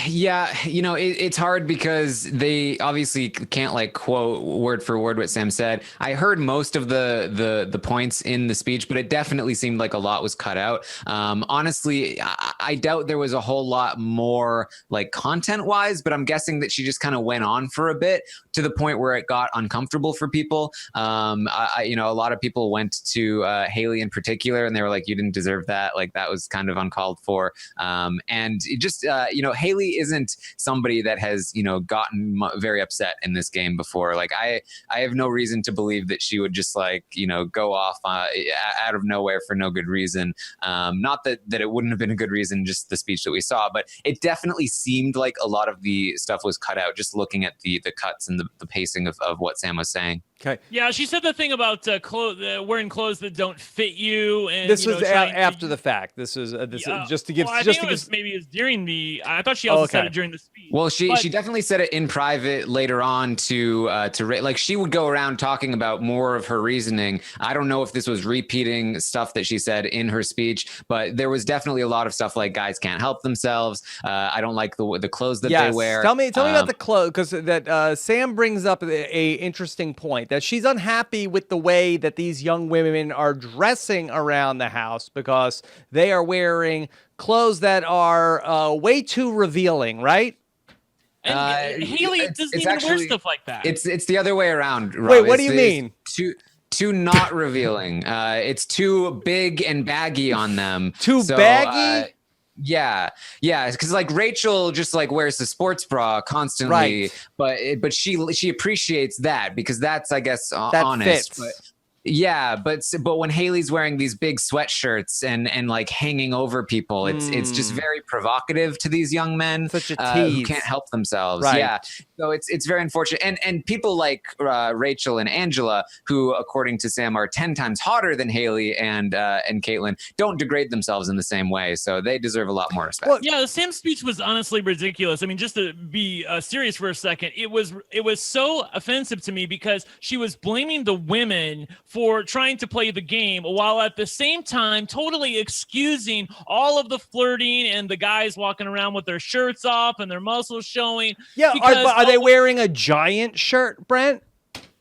Yeah, it's hard because they obviously can't like quote word for word what Sam said. I heard most of the points in the speech, but it definitely seemed like a lot was cut out. Honestly, I doubt there was a whole lot more like content wise, but I'm guessing that she just kind of went on for a bit to the point where it got uncomfortable for people. A lot of people went to Haleigh in particular, and they were like, "You didn't deserve that. Like that was kind of uncalled for." And it just Haleigh isn't somebody that has gotten very upset in this game before. Like I have no reason to believe that she would just like go off out of nowhere for no good reason. Not that it wouldn't have been a good reason, just the speech that we saw, but it definitely seemed like a lot of the stuff was cut out just looking at the cuts and the pacing of what Sam was saying. Okay. Yeah, she said the thing about wearing clothes that don't fit you. And this was after the fact. This was just to give. Well, I think it was during the. I thought she also said it during the speech. Well, she definitely said it in private later on to like she would go around talking about more of her reasoning. I don't know if this was repeating stuff that she said in her speech, but there was definitely a lot of stuff like guys can't help themselves. I don't like the clothes that they wear. Tell me about the clothes, because that Sam brings up a interesting point, that she's unhappy with the way that these young women are dressing around the house because they are wearing clothes that are way too revealing, right? And Haleigh doesn't even wear stuff like that. It's the other way around, Rob. Wait, what do you mean? Too not revealing. It's too big and baggy on them. Baggy? Yeah, because like Rachel just like wears the sports bra constantly, right. but she appreciates that because that's, I guess, that honest. Fits. But when Haleigh's wearing these big sweatshirts and like hanging over people, it's just very provocative to these young men. Such a tease. Who can't help themselves. Right. Yeah, so it's very unfortunate. And people like Rachel and Angela, who according to Sam are 10 times hotter than Haleigh and Kaitlyn, don't degrade themselves in the same way. So they deserve a lot more respect. Well, yeah, Sam's speech was honestly ridiculous. I mean, just to be serious for a second, it was so offensive to me because she was blaming the women for trying to play the game while at the same time totally excusing all of the flirting and the guys walking around with their shirts off and their muscles showing. Yeah, are they wearing a giant shirt, Brent?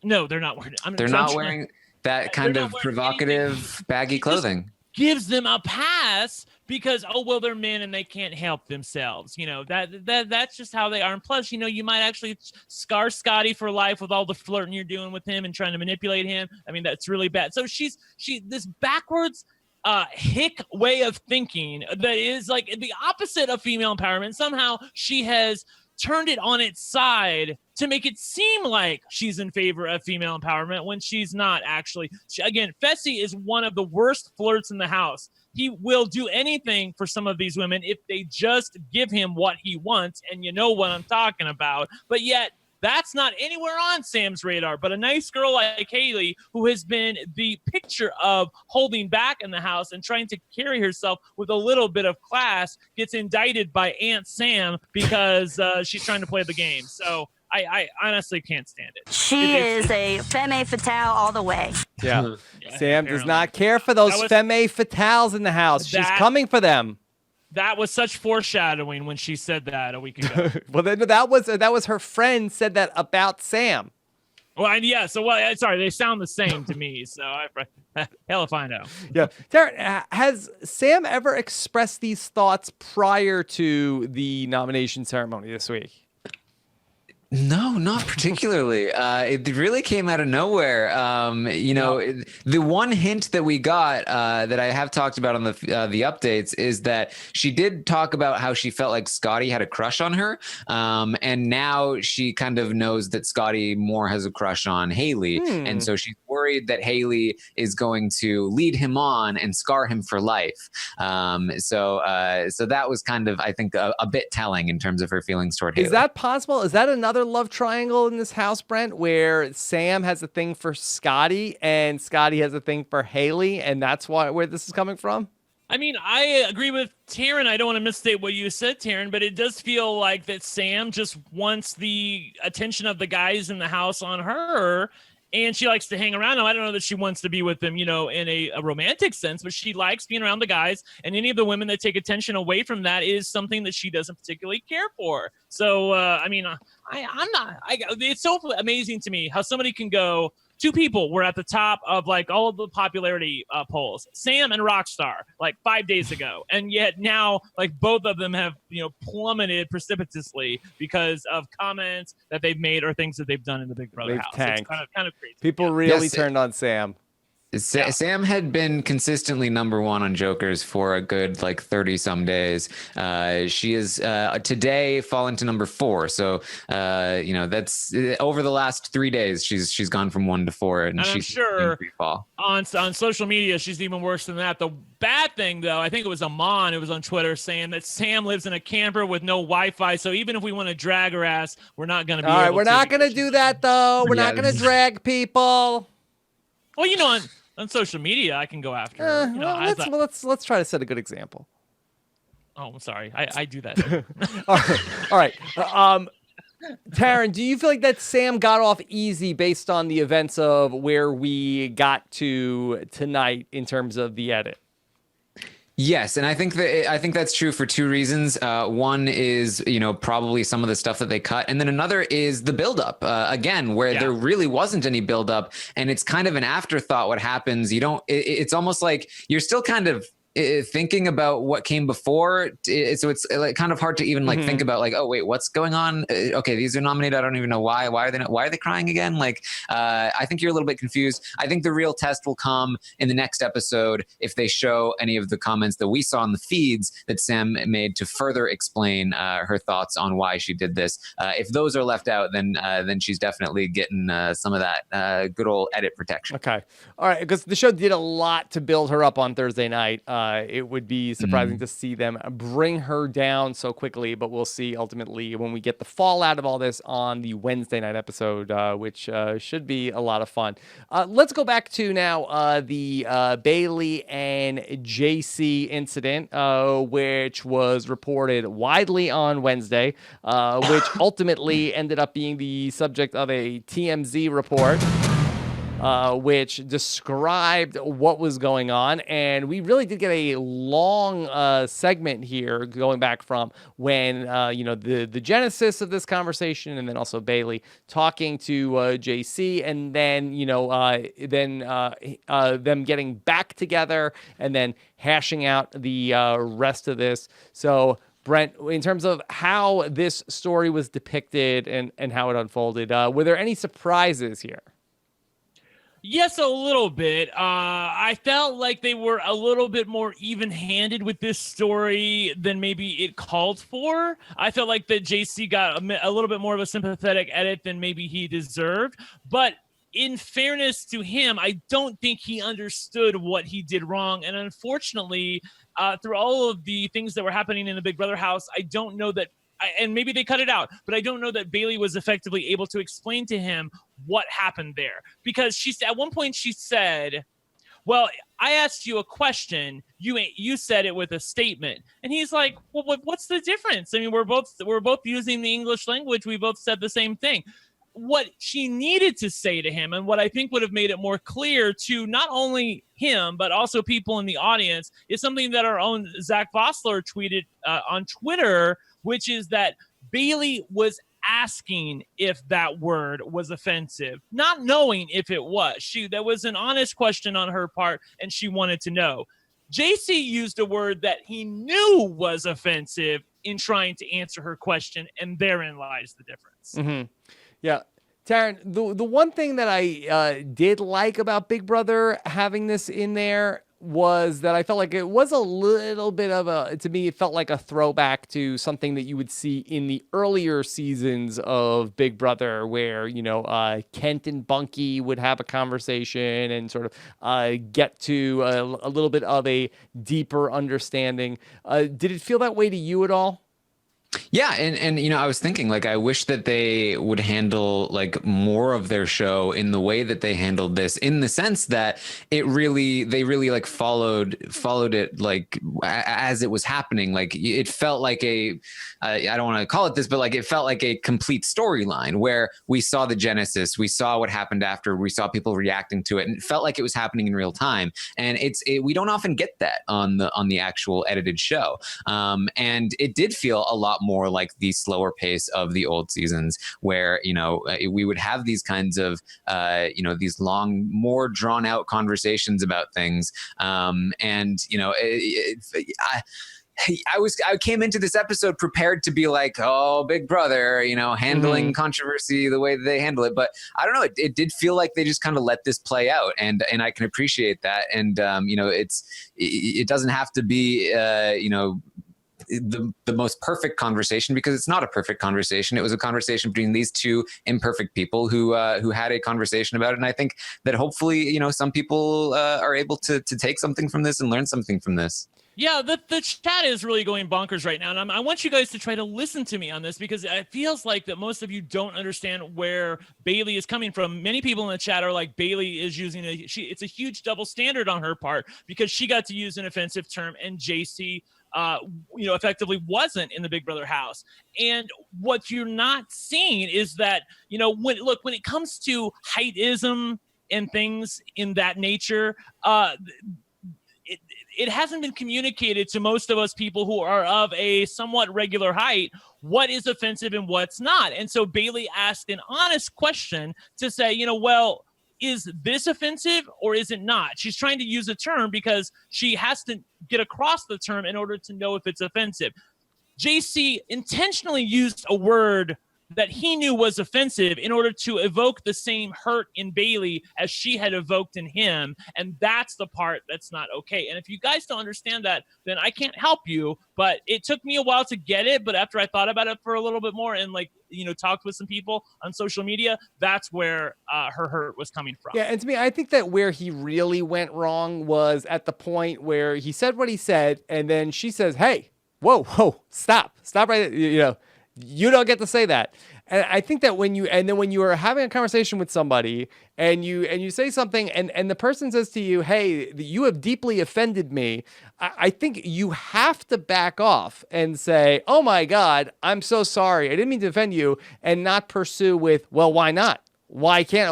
No, they're not wearing it. They're not wearing that kind of provocative, baggy clothing. Gives them a pass because, they're men and they can't help themselves. That's just how they are. And plus, you might actually scar Scottie for life with all the flirting you're doing with him and trying to manipulate him. I mean, that's really bad. So she this backwards hick way of thinking that is like the opposite of female empowerment. Somehow she has turned it on its side to make it seem like she's in favor of female empowerment when she's not actually. Again, Fessy is one of the worst flirts in the house. He will do anything for some of these women if they just give him what he wants, and you know what I'm talking about. But yet, that's not anywhere on Sam's radar. But a nice girl like Haleigh, who has been the picture of holding back in the house and trying to carry herself with a little bit of class, gets indicted by Aunt Sam because she's trying to play the game. So I honestly can't stand it. She is a femme fatale all the way. Yeah. Sam does not care for those femme fatales in the house. She's coming for them. That was such foreshadowing when she said that a week ago. Well, then that was her friend said that about Sam. Well, sorry, they sound the same to me. So hell if I know. Yeah. Taryn, has Sam ever expressed these thoughts prior to the nomination ceremony this week? No, not particularly. It really came out of nowhere. The one hint that we got that I have talked about on the updates is that she did talk about how she felt like Scottie had a crush on her, and now she kind of knows that Scottie more has a crush on Haleigh, and so she's worried that Haleigh is going to lead him on and scar him for life. So that was kind of, I think, a bit telling in terms of her feelings toward Haleigh. Is that possible? Is that another love triangle in this house, Brent, where Sam has a thing for Scottie and Scottie has a thing for Haleigh, and that's where this is coming from? I mean, I agree with Taryn. I don't want to misstate what you said, Taryn, but it does feel like that Sam just wants the attention of the guys in the house on her, and she likes to hang around them. I don't know that she wants to be with them, in a romantic sense, but she likes being around the guys, and any of the women that take attention away from that is something that she doesn't particularly care for. So, it's so amazing to me how somebody can go, two people were at the top of like all of the popularity polls, Sam and Rockstar, like 5 days ago. And yet now, like both of them have, plummeted precipitously because of comments that they've made or things that they've done in the Big Brother house. Tanked. It's kind of crazy. People really turned on Sam. Sam had been consistently number one on Jokers for a good 30 some days. She is today fallen to number 4. So that's over the last 3 days. She's gone from 1 to 4, and she's sure free fall. On social media she's even worse than that. The bad thing though, I think it was Amon who was on Twitter saying that Sam lives in a camper with no Wi-Fi. So even if we want to drag her ass, we're not going to be. All right, we're not going to do that though. We're not going to drag people. Well, on social media, I can go after her. Let's try to set a good example. Oh, I'm sorry. I do that. All right. Taryn, do you feel like that Sam got off easy based on the events of where we got to tonight in terms of the edit? Yes, and I think that's true for 2 reasons. One is, probably some of the stuff that they cut, and then another is the buildup. Again, where there really wasn't any buildup, and it's kind of an afterthought. What happens? It's almost like you're still kind of thinking about what came before, so it's kind of hard to even think about oh wait, what's going on? Okay, these are nominated. I don't even know why. Why are they crying again? I think you're a little bit confused. I think the real test will come in the next episode if they show any of the comments that we saw in the feeds that Sam made to further explain her thoughts on why she did this. If those are left out, then she's definitely getting some of that good old edit protection. Okay, all right, because the show did a lot to build her up on Thursday night. It would be surprising to see them bring her down so quickly, but we'll see ultimately when we get the fallout of all this on the Wednesday night episode, which should be a lot of fun. Let's go back to now the Bayleigh and JC incident, which was reported widely on Wednesday, which ultimately ended up being the subject of a TMZ report. Which described what was going on. And we really did get a long segment here going back from when, the genesis of this conversation, and then also Bayleigh talking to JC, and then, them getting back together and then hashing out the rest of this. So, Brent, in terms of how this story was depicted and how it unfolded, were there any surprises here? Yes, a little bit. I felt like they were a little bit more even-handed with this story than maybe it called for. I felt like that JC got a little bit more of a sympathetic edit than maybe he deserved. But in fairness to him, I don't think he understood what he did wrong. And unfortunately, through all of the things that were happening in the Big Brother house, I don't know that, and maybe they cut it out, but I don't know that Bayleigh was effectively able to explain to him what happened there. Because at one point she said, well, I asked you a question, you said it with a statement. And he's like, well, what's the difference? I mean, we're both using the English language. We both said the same thing. What she needed to say to him, and what I think would have made it more clear to not only him, but also people in the audience, is something that our own Zach Vossler tweeted on Twitter, which is that Bayleigh was asking if that word was offensive, not knowing if it was. That was an honest question on her part, and she wanted to know. JC used a word that he knew was offensive in trying to answer her question, and therein lies the difference. Mm-hmm. Yeah. Taryn, the one thing that I did like about Big Brother having this in there was that I felt like it was a little bit of to me, it felt like a throwback to something that you would see in the earlier seasons of Big Brother, where, Kent and Bunky would have a conversation and sort of get to a little bit of a deeper understanding. Did it feel that way to you at all? Yeah, and I was thinking, like, I wish that they would handle like more of their show in the way that they handled this, in the sense that they really like followed it like as it was happening. Like, it felt like I don't want to call it this, but like it felt like a complete storyline where we saw the genesis, we saw what happened after, we saw people reacting to it, and it felt like it was happening in real time. And we don't often get that on the actual edited show, and it did feel a lot more like the slower pace of the old seasons, where we would have these kinds of these long, more drawn out conversations about things, I came into this episode prepared to be like, oh, Big Brother, handling controversy the way that they handle it. But I don't know. It did feel like they just kind of let this play out, and I can appreciate that. And it doesn't have to be the most perfect conversation, because it's not a perfect conversation. It was a conversation between these two imperfect people who had a conversation about it. And I think that hopefully, some people are able to take something from this and learn something from this. Yeah, the chat is really going bonkers right now, and I want you guys to try to listen to me on this, because it feels like that most of you don't understand where Bayleigh is coming from. Many people in the chat are like, Bayleigh is using it's a huge double standard on her part, because she got to use an offensive term and JC effectively wasn't in the Big Brother house. And what you're not seeing is that, when it comes to heightism and things in that nature, it hasn't been communicated to most of us people who are of a somewhat regular height what is offensive and what's not. And so Bayleigh asked an honest question to say, well, is this offensive or is it not? She's trying to use a term because she has to get across the term in order to know if it's offensive. JC intentionally used a word that he knew was offensive in order to evoke the same hurt in Bayleigh as she had evoked in him. And that's the part that's not okay. And if you guys don't understand that, then I can't help you. But it took me a while to get it. But after I thought about it for a little bit more and talked with some people on social media, that's where her hurt was coming from. Yeah, and to me, I think that where he really went wrong was at the point where he said what he said, and then she says, hey, whoa, stop right there. You don't get to say that. And I think that when you are having a conversation with somebody and you say something and the person says to you, hey, you have deeply offended me, I think you have to back off and say, oh my God, I'm so sorry, I didn't mean to offend you, and not pursue with, well, why not? Why can't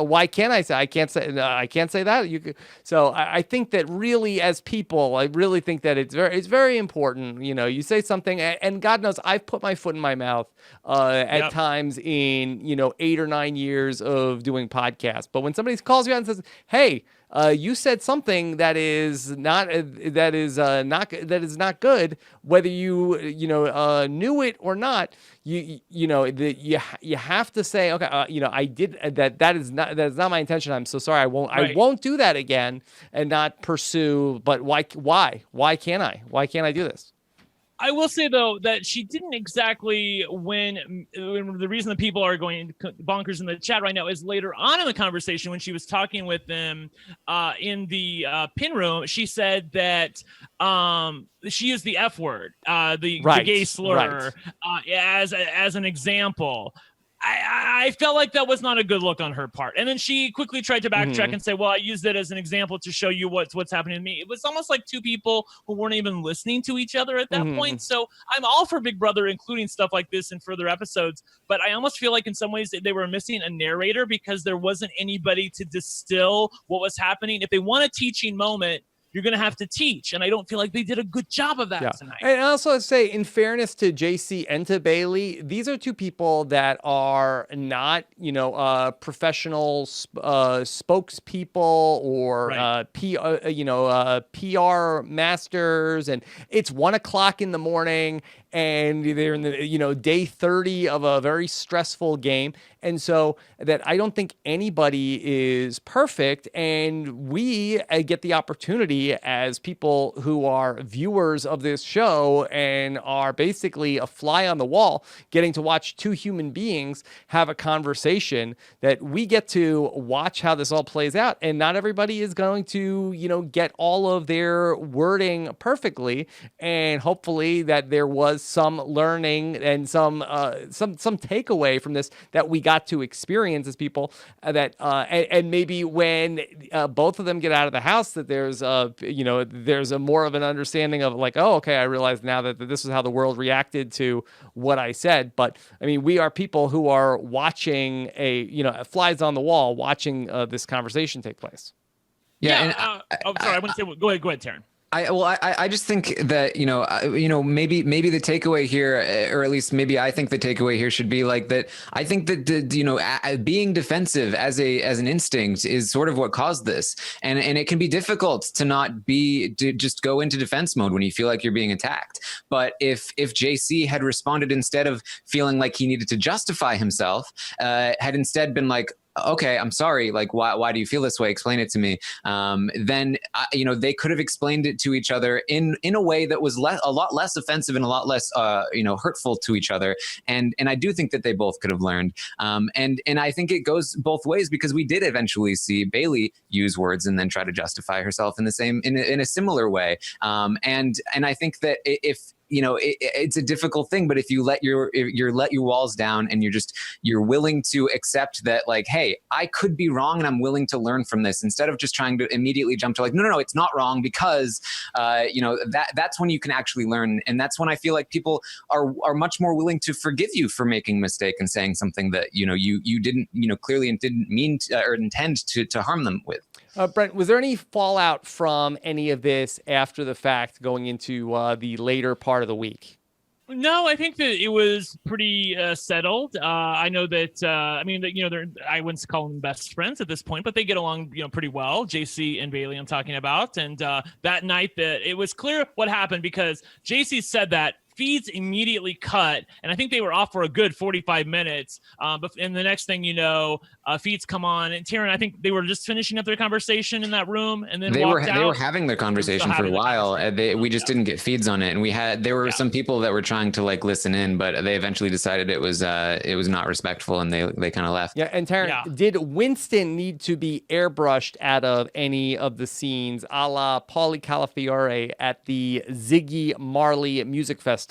I say I can't say that? So I think that really, as people, I really think that it's very important. You say something, and God knows I've put my foot in my mouth at times in 8 or 9 years of doing podcasts. But when somebody calls you out and says, "Hey, you said something that is not good," whether you knew it or not, you have to say, okay, I did that is not my intention. I'm so sorry. I won't do that again, and not pursue. But why can't I? Why can't I do this? I will say, though, that she didn't exactly when the reason that people are going bonkers in the chat right now is later on in the conversation when she was talking with them in the pin room. She said that she used the F word, the gay slur, as an example. I felt like that was not a good look on her part. And then she quickly tried to backtrack and say, well, I used it as an example to show you what's happening to me. It was almost like two people who weren't even listening to each other at that point. So I'm all for Big Brother including stuff like this in further episodes, but I almost feel like in some ways they were missing a narrator because there wasn't anybody to distill what was happening. If they want a teaching moment, you're going to have to teach. And I don't feel like they did a good job of that tonight. And also I'd say, in fairness to JC and to Bayleigh, these are two people that are not, professional spokespeople or PR masters. And it's 1:00 in the morning. and they're in the day 30 of a very stressful game. And so that I don't think anybody is perfect, and we get the opportunity as people who are viewers of this show and are basically a fly on the wall, getting to watch two human beings have a conversation, that we get to watch how this all plays out. And not everybody is going to, get all of their wording perfectly. And hopefully that there was some learning and some takeaway from this that we got to experience as people, and maybe when both of them get out of the house, that there's a more of an understanding of like, oh, okay, I realize now that this is how the world reacted to what I said. But I mean, we are people who are watching flies on the wall, watching this conversation take place. Yeah. Sorry, I wouldn't say. Go ahead, Taryn. I just think that, maybe the takeaway here, or at least maybe I think the takeaway here should be like that. I think that, being defensive as an instinct is sort of what caused this. And it can be difficult to just go into defense mode when you feel like you're being attacked. But if JC had responded, instead of feeling like he needed to justify himself, had instead been like, okay, I'm sorry. Like, why do you feel this way? Explain it to me. Then, they could have explained it to each other in a way that was a lot less offensive and a lot less, hurtful to each other. And I do think that they both could have learned. And I think it goes both ways, because we did eventually see Bayleigh use words and then try to justify herself in a similar way. And I think that if it's a difficult thing, but if you let your walls down and you're willing to accept that, like, hey, I could be wrong and I'm willing to learn from this, instead of just trying to immediately jump to like, no, it's not wrong, because, that's when you can actually learn. And that's when I feel like people are much more willing to forgive you for making a mistake and saying something that, you didn't, clearly didn't mean or intend to harm them with. Brent, was there any fallout from any of this after the fact going into the later part of the week? No, I think that it was pretty settled. I know that, I wouldn't call them best friends at this point, but they get along, pretty well. JC and Bayleigh, I'm talking about. And that night that it was clear what happened, because JC said that feeds immediately cut, and I think they were off for a good 45 minutes. And the next thing you know, feeds come on, and Taryn, I think they were just finishing up their conversation in that room, and then they were having their conversation for a while. We just didn't get feeds on it, and there were some people that were trying to like listen in, but they eventually decided it was not respectful, and they kind of left. Yeah, and Taryn, did Winston need to be airbrushed out of any of the scenes, a la Paulie Calafiore at the Ziggy Marley Music Festival?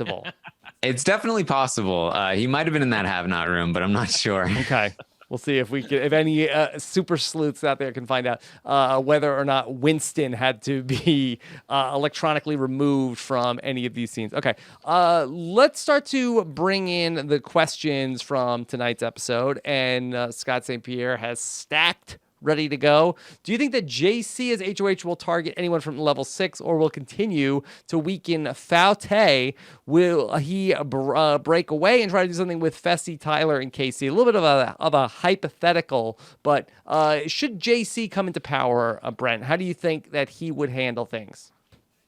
It's definitely possible. He might have been in that have-not room, but I'm not sure. Okay. We'll see if any super sleuths out there can find out whether or not Winston had to be electronically removed from any of these scenes. Okay, let's start to bring in the questions from tonight's episode. And Scott St. Pierre has stacked ready to go. Do you think that JC as HOH will target anyone from level 6, or will continue to weaken Faysal? Will he break away and try to do something with Fessy, Tyler, and Kaycee? A little bit of a hypothetical, but should JC come into power, Brent, how do you think that he would handle things?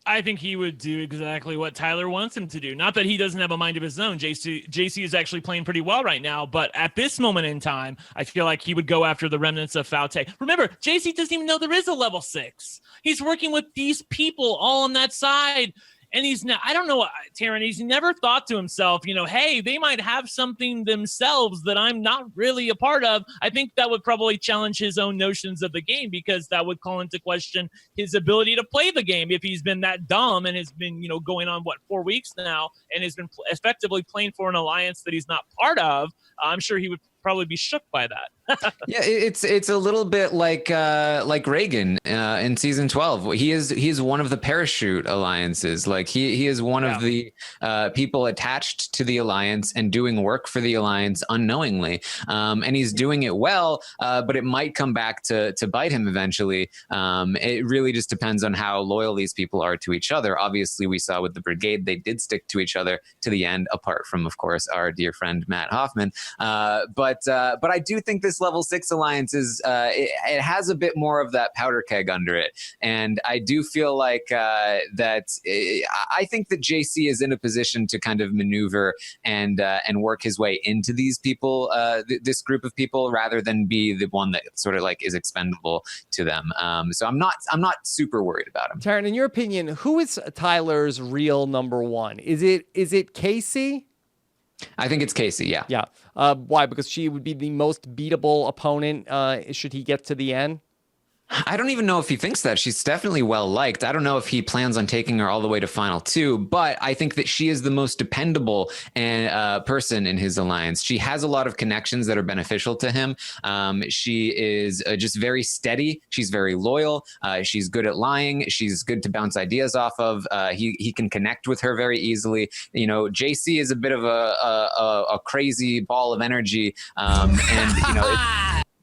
I think he would do exactly what Tyler wants him to do. Not that he doesn't have a mind of his own. JC is actually playing pretty well right now, but at this moment in time, I feel like he would go after the remnants of Faysal. Remember, JC doesn't even know there is a level 6. He's working with these people all on that side. And I don't know, Taryn, he's never thought to himself, hey, they might have something themselves that I'm not really a part of. I think that would probably challenge his own notions of the game, because that would call into question his ability to play the game if he's been that dumb and has been, going on, 4 weeks now, and has been effectively playing for an alliance that he's not part of. I'm sure he would probably be shook by that. Yeah, it's a little bit like Reagan in season 12. He is one of the parachute alliances. Like he is one of the people attached to the alliance and doing work for the alliance unknowingly. And he's doing it well, but it might come back to bite him eventually. It really just depends on how loyal these people are to each other. Obviously, we saw with the brigade, they did stick to each other to the end, apart from, of course, our dear friend Matt Hoffman. But But I do think this level 6 alliance is it has a bit more of that powder keg under it, and I do feel like that I think that JC is in a position to kind of maneuver and work his way into these people, this group of people, rather than be the one that sort of like is expendable to them. So I'm not super worried about him. Taryn, in your opinion, who is Tyler's real number one? Is it Kaycee? I think it's Kaycee, yeah. Yeah. Why? Because she would be the most beatable opponent should he get to the end? I don't even know if he thinks that. She's definitely well liked. I don't know if he plans on taking her all the way to final 2, but I think that she is the most dependable and person in his alliance. She has a lot of connections that are beneficial to him. She is just very steady. She's very loyal. She's good at lying. She's good to bounce ideas off of. He can connect with her very easily. You know, JC is a bit of a crazy ball of energy, and you know.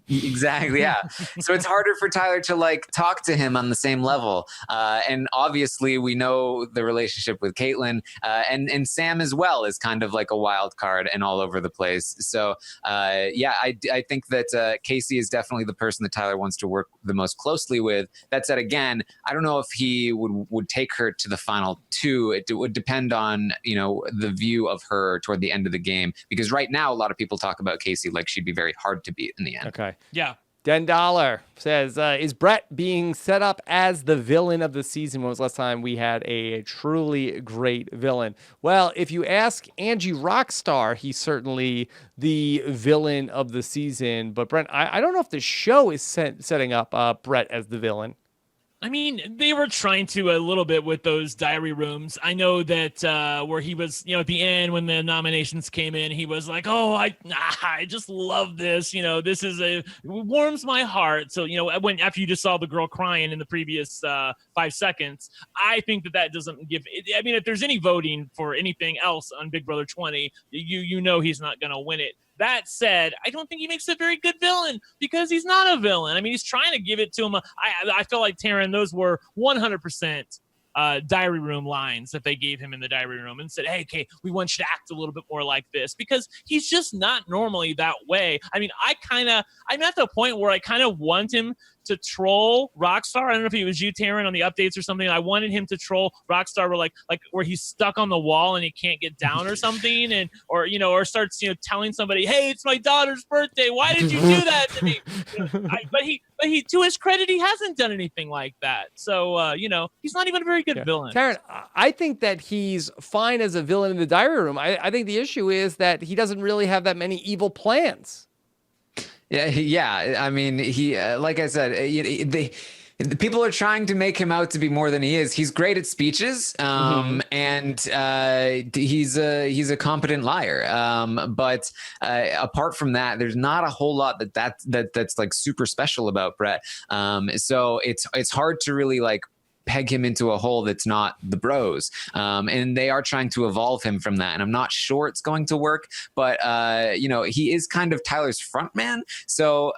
Exactly, yeah. So it's harder for Tyler to like talk to him on the same level. And obviously we know the relationship with Kaitlyn, and Sam as well is kind of like a wild card and all over the place. So yeah, I think that Kaycee is definitely the person that Tyler wants to work the most closely with. That said, again, I don't know if he would take her to the final 2. It would depend on, you know, the view of her toward the end of the game, because right now a lot of people talk about Kaycee like she'd be very hard to beat in the end. Okay. Yeah. Den Dollar says, is Brett being set up as the villain of the season? When was the last time we had a truly great villain? Well, if you ask Angie Rockstar, he's certainly the villain of the season. But Brent, I don't know if the show is setting up Brett as the villain. I mean, they were trying to a little bit with those diary rooms. I know that where he was, you know, at the end when the nominations came in, he was like, "Oh, I just love this. You know, this is it warms my heart." So, you know, after you just saw the girl crying in the previous 5 seconds, I think that doesn't give. I mean, if there's any voting for anything else on Big Brother 20, you know he's not going to win it. That said, I don't think he makes a very good villain because he's not a villain. I mean, he's trying to give it to him. I feel like, Taryn, those were 100% diary room lines that they gave him in the diary room and said, "Hey, okay, we want you to act a little bit more like this," because he's just not normally that way. I mean, I'm at the point where I kind of want him to troll Rockstar. I don't know if it was you, Taryn, on the updates or something. I wanted him to troll Rockstar where like where he's stuck on the wall and he can't get down or something, and or starts telling somebody, "Hey, it's my daughter's birthday. Why did you do that to me?" But he to his credit, he hasn't done anything like that. So he's not even a very good villain. Taryn, I think that he's fine as a villain in the diary room. I think the issue is that he doesn't really have that many evil plans. Yeah. I mean, he, like I said, the people are trying to make him out to be more than he is. He's great at speeches, and he's a competent liar. But apart from that, there's not a whole lot that's like super special about Brett. So it's hard to really like peg him into a hole that's not the bros. And they are trying to evolve him from that. And I'm not sure it's going to work, but he is kind of Tyler's front man. So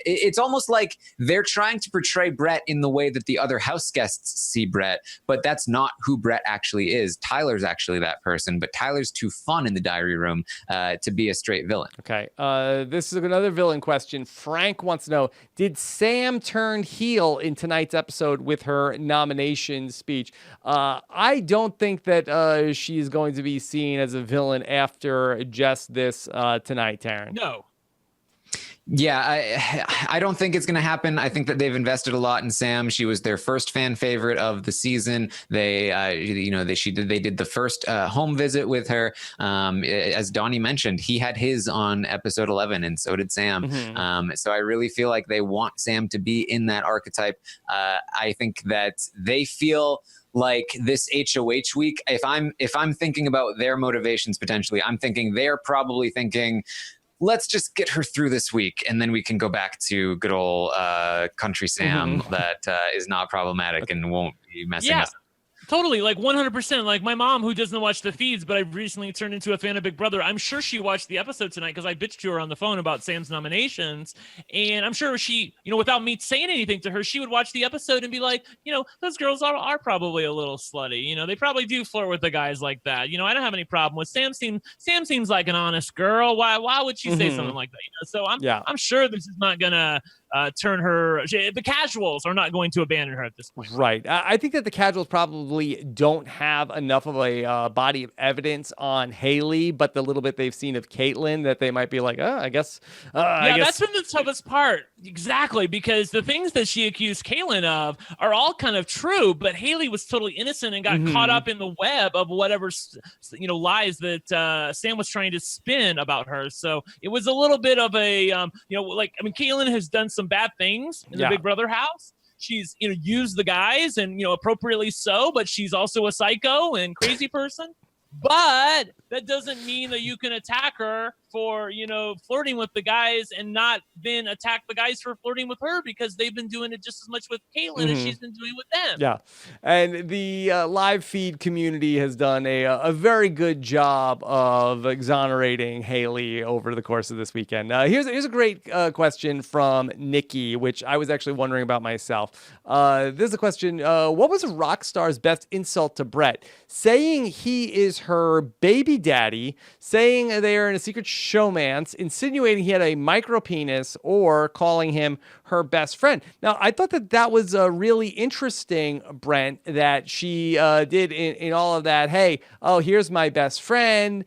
it's almost like they're trying to portray Brett in the way that the other house guests see Brett, but that's not who Brett actually is. Tyler's actually that person, but Tyler's too fun in the diary room to be a straight villain. Okay. This is another villain question. Frank wants to know, did Sam turn heel in tonight's episode with her nomination speech? I don't think that she's going to be seen as a villain after just this tonight, Taryn. No. Yeah, I don't think it's going to happen. I think that they've invested a lot in Sam. She was their first fan favorite of the season. They did the first home visit with her. As Donnie mentioned, he had his on episode 11, and so did Sam. So I really feel like they want Sam to be in that archetype. I think that they feel like this HOH week, if I'm thinking about their motivations potentially, I'm thinking they're probably thinking, let's just get her through this week, and then we can go back to good old country Sam that is not problematic and won't be messing us up. Totally, like 100%. Like my mom, who doesn't watch the feeds, but I've recently turned into a fan of Big Brother. I'm sure she watched the episode tonight because I bitched to her on the phone about Sam's nominations. And I'm sure she, without me saying anything to her, she would watch the episode and be like, those girls are probably a little slutty. They probably do flirt with the guys like that. I don't have any problem with Sam. Sam seems like an honest girl. Why would she say something like that? So I'm sure this is not gonna turn her. The casuals are not going to abandon her at this point. Right. I think that the casuals probably don't have enough of a body of evidence on Haleigh, but the little bit they've seen of Kaitlyn, that they might be like, I guess. That's been the toughest part. Exactly, because the things that she accused Kaitlyn of are all kind of true, but Haleigh was totally innocent and got caught up in the web of whatever lies that Sam was trying to spin about her. So it was a little bit of a Kaitlyn has done some bad things in the Big Brother house. She's used the guys, and appropriately so, but she's also a psycho and crazy person. But that doesn't mean that you can attack her for, flirting with the guys and not then attack the guys for flirting with her, because they've been doing it just as much with Kaitlyn as she's been doing with them. Yeah. And the live feed community has done a very good job of exonerating Haleigh over the course of this weekend. Here's a great question from Nikki, which I was actually wondering about myself. This is a question. What was Rockstar's best insult to Brett? Saying he is her baby daddy, saying they are in a secret showmance, insinuating he had a micro penis, or calling him her best friend. Now, I thought that was really interesting, Brent, that she did in all of that. Hey, here's my best friend.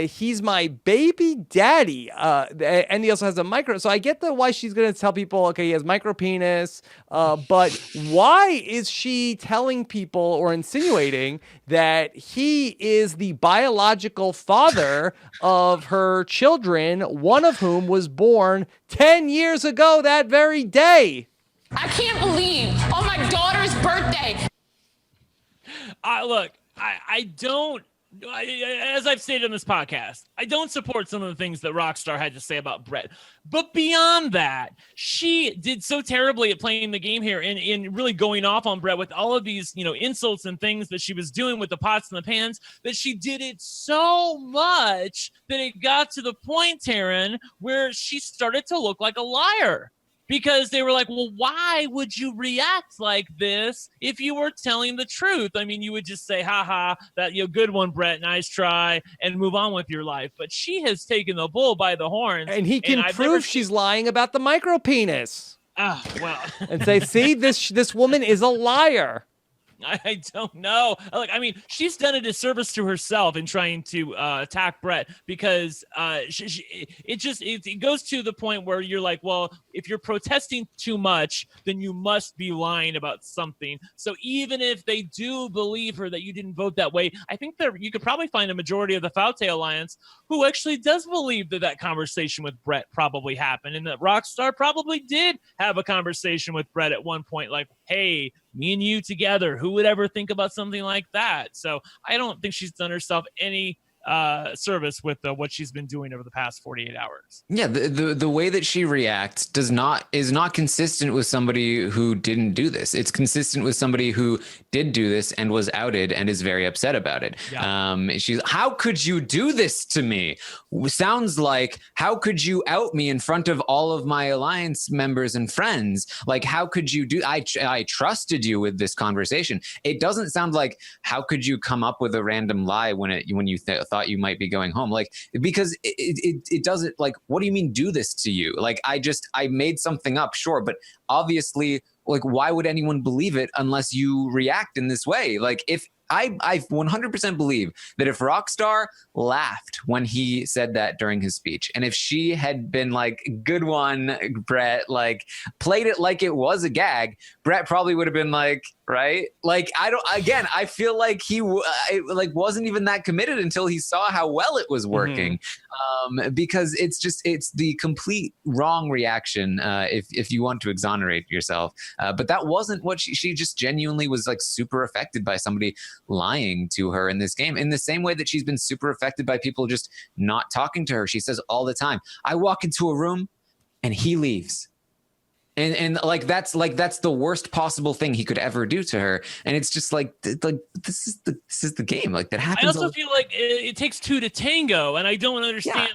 He's my baby daddy. And he also has a micro. So I get why she's going to tell people, okay, he has micro penis. But why is she telling people or insinuating that he is the biological father of her children, one of whom was born 10 years ago that very day? I can't believe on my daughter's birthday. Look, I don't. As I've stated on this podcast, I don't support some of the things that Rockstar had to say about Brett. But beyond that, she did so terribly at playing the game here and really going off on Brett with all of these, insults and things that she was doing with the pots and the pans, that she did it so much that it got to the point, Taryn, where she started to look like a liar. Because they were like, well, why would you react like this if you were telling the truth? I mean, you would just say, haha, that good one, Brett, nice try, and move on with your life. But she has taken the bull by the horns. And he can prove she's lying about the micro penis. Well. And say, see, this woman is a liar. I don't know. She's done a disservice to herself in trying to attack Brett, because it goes to the point where you're like, well, if you're protesting too much, then you must be lying about something. So even if they do believe her that you didn't vote that way, I think that you could probably find a majority of the Faute Alliance who actually does believe that conversation with Brett probably happened, and that Rockstar probably did have a conversation with Brett at one point, like, hey, me and you together, who would ever think about something like that? So I don't think she's done herself any service with what she's been doing over the past 48 hours. Yeah, the way that she reacts is not consistent with somebody who didn't do this. It's consistent with somebody who did do this and was outed and is very upset about it. Yeah. She's, how could you do this to me? Sounds like, how could you out me in front of all of my alliance members and friends? Like, how could you do? I trusted you with this conversation. It doesn't sound like, how could you come up with a random lie when you thought you might be going home? Like, because it doesn't, like, what do you mean do this to you? Like, I made something up, sure, but obviously, like, why would anyone believe it unless you react in this way? Like, if I 100% believe that if Rockstar laughed when he said that during his speech, and if she had been like, good one, Brett, like, played it like it was a gag, Brett probably would have been like, right? Like, I feel like he wasn't even that committed until he saw how well it was working. Because it's the complete wrong reaction if you want to exonerate yourself. But that wasn't what she just genuinely was, like, super affected by somebody lying to her in this game, in the same way that she's been super affected by people just not talking to her. She says all the time, I walk into a room and he leaves. And like that's the worst possible thing he could ever do to her. And it's just like this is the game. Like that happens. I also feel like it takes two to tango, and I don't understand.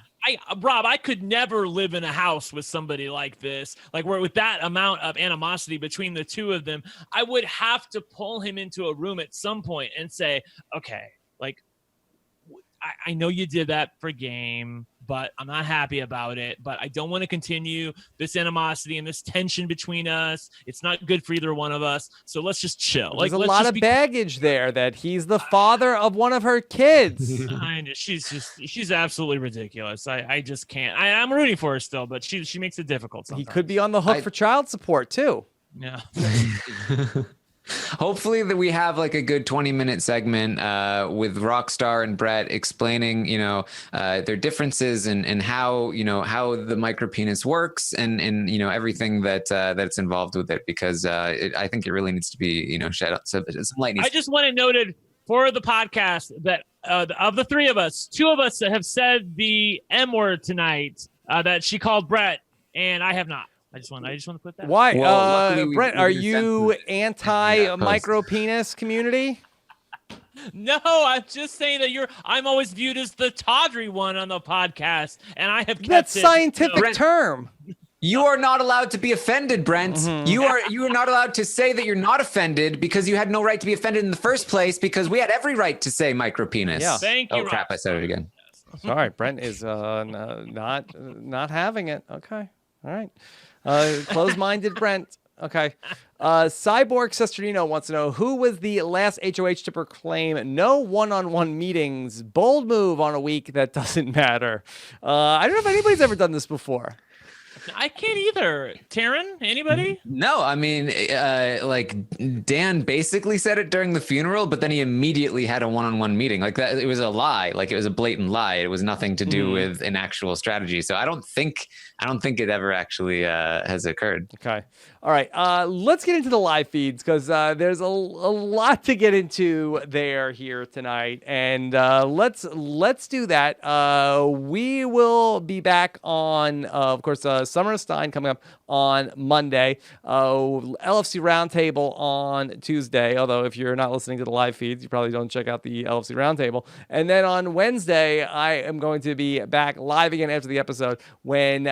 Rob, I could never live in a house with somebody like this, like where with that amount of animosity between the two of them. I would have to pull him into a room at some point and say, okay, like, I know you did that for game, but I'm not happy about it. But I don't want to continue this animosity and this tension between us. It's not good for either one of us. So let's just chill. There's a lot of baggage there that he's the father of one of her kids. I know. She's absolutely ridiculous. I just can't. I'm rooting for her still, but she makes it difficult sometimes. He could be on the hook for child support too. Yeah. Hopefully that we have like a good 20-minute segment with Rockstar and Brett explaining, their differences and how the micropenis works and everything that's involved with it, because I think it really needs to be, shed out some light. I just want to noted for the podcast that of the three of us, two of us have said the M word tonight that she called Brett, and I have not. I just want to put that. Why? Well, Brent, are you anti-micropenis community? No, I'm just saying that I'm always viewed as the tawdry one on the podcast, and I have kept That's scientific term. You are not allowed to be offended, Brent. Mm-hmm. You are not allowed to say that you're not offended because you had no right to be offended in the first place, because we had every right to say micropenis. Yeah. Thank you. Oh crap! I said it again. All right, Brent is not having it. Okay, all right. Close-minded Brent. Okay. Cyborg Cesternino wants to know, who was the last HOH to proclaim no one-on-one meetings? Bold move on a week that doesn't matter. I don't know if anybody's ever done this before. I can't either. Taryn, anybody? No, I mean, like Dan basically said it during the funeral, but then he immediately had a one-on-one meeting. Like that, it was a lie. Like it was a blatant lie. It was nothing to do with an actual strategy. So I don't think it ever actually has occurred. Okay. All right. Let's get into the live feeds, because there's a lot to get into here tonight, and let's do that. We will be back on, of course, Summer Stein coming up on Monday. LFC Roundtable on Tuesday. Although if you're not listening to the live feeds, you probably don't check out the LFC Roundtable. And then on Wednesday, I am going to be back live again after the episode when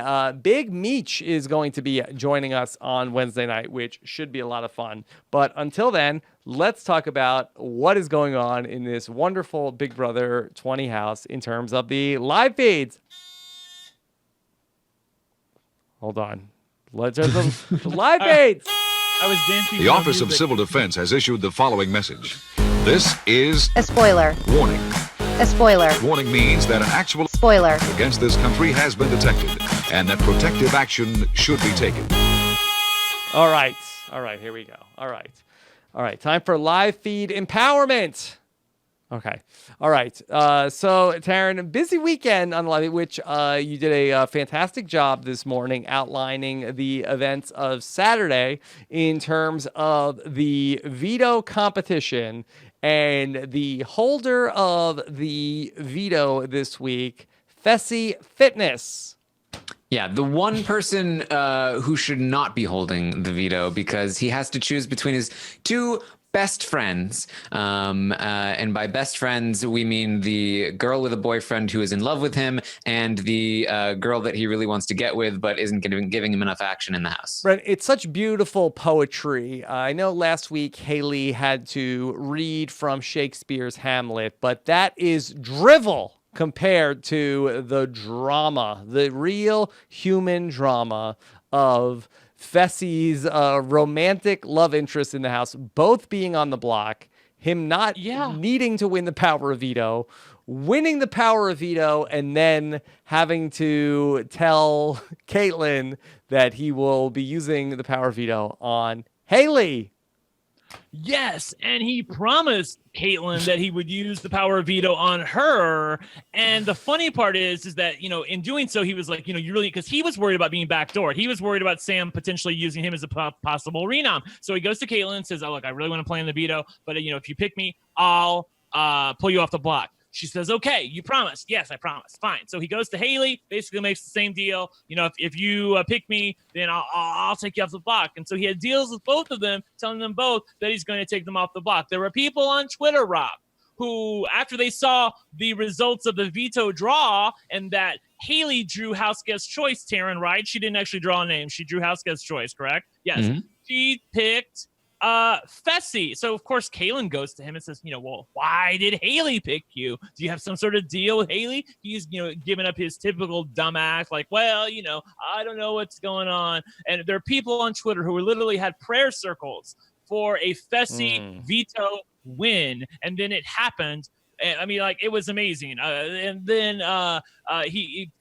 Big Meech is going to be joining us on Wednesday night, which should be a lot of fun. But until then, let's talk about what is going on in this wonderful Big Brother 20 house in terms of the live feeds. Hold on. Let's do the live feeds. I was dancing. The Office of Civil Defense has issued the following message. This is a spoiler. Warning. A spoiler. Warning means that an actual spoiler against this country has been detected and that protective action should be taken. All right, here we go. All right, time for live feed empowerment. Okay, all right. So, Taryn, busy weekend on live, which you did a fantastic job this morning outlining the events of Saturday in terms of the veto competition, and the holder of the veto this week, Fessy Fitness. Yeah, the one person who should not be holding the veto, because he has to choose between his two best friends. And by best friends, we mean the girl with a boyfriend who is in love with him and the girl that he really wants to get with but isn't giving him enough action in the house. Brent, it's such beautiful poetry. I know last week Haleigh had to read from Shakespeare's Hamlet, but that is drivel compared to the drama, the real human drama of Fessy's romantic love interest in the house, both being on the block, him not needing to win the power of veto, winning the power of veto, and then having to tell Kaitlyn that he will be using the power of veto on Haleigh. Yes, and he promised Kaitlyn that he would use the power of veto on her. And the funny part is that, in doing so, he was like, you really, because he was worried about being backdoored. He was worried about Sam potentially using him as a possible renom. So he goes to Kaitlyn and says, oh, look, I really want to play in the veto, but, if you pick me, I'll pull you off the block. She says, okay, you promised. Yes, I promised. Fine. So he goes to Haleigh, basically makes the same deal. You know, if you pick me, then I'll take you off the block. And so he had deals with both of them, telling them both that he's going to take them off the block. There were people on Twitter, Rob, who, after they saw the results of the veto draw and that Haleigh drew house guest choice, Taryn, right? She didn't actually draw a name. She drew house guest choice, correct? Yes. Mm-hmm. She picked Fessy. So of course Kaitlyn goes to him and says, well, why did Haleigh pick you? Do you have some sort of deal with Haleigh? He's, giving up his typical dumb act, like, well, I don't know what's going on. And there are people on Twitter who literally had prayer circles for a Fessy veto win, and then it happened. And I mean, like, it was amazing. And then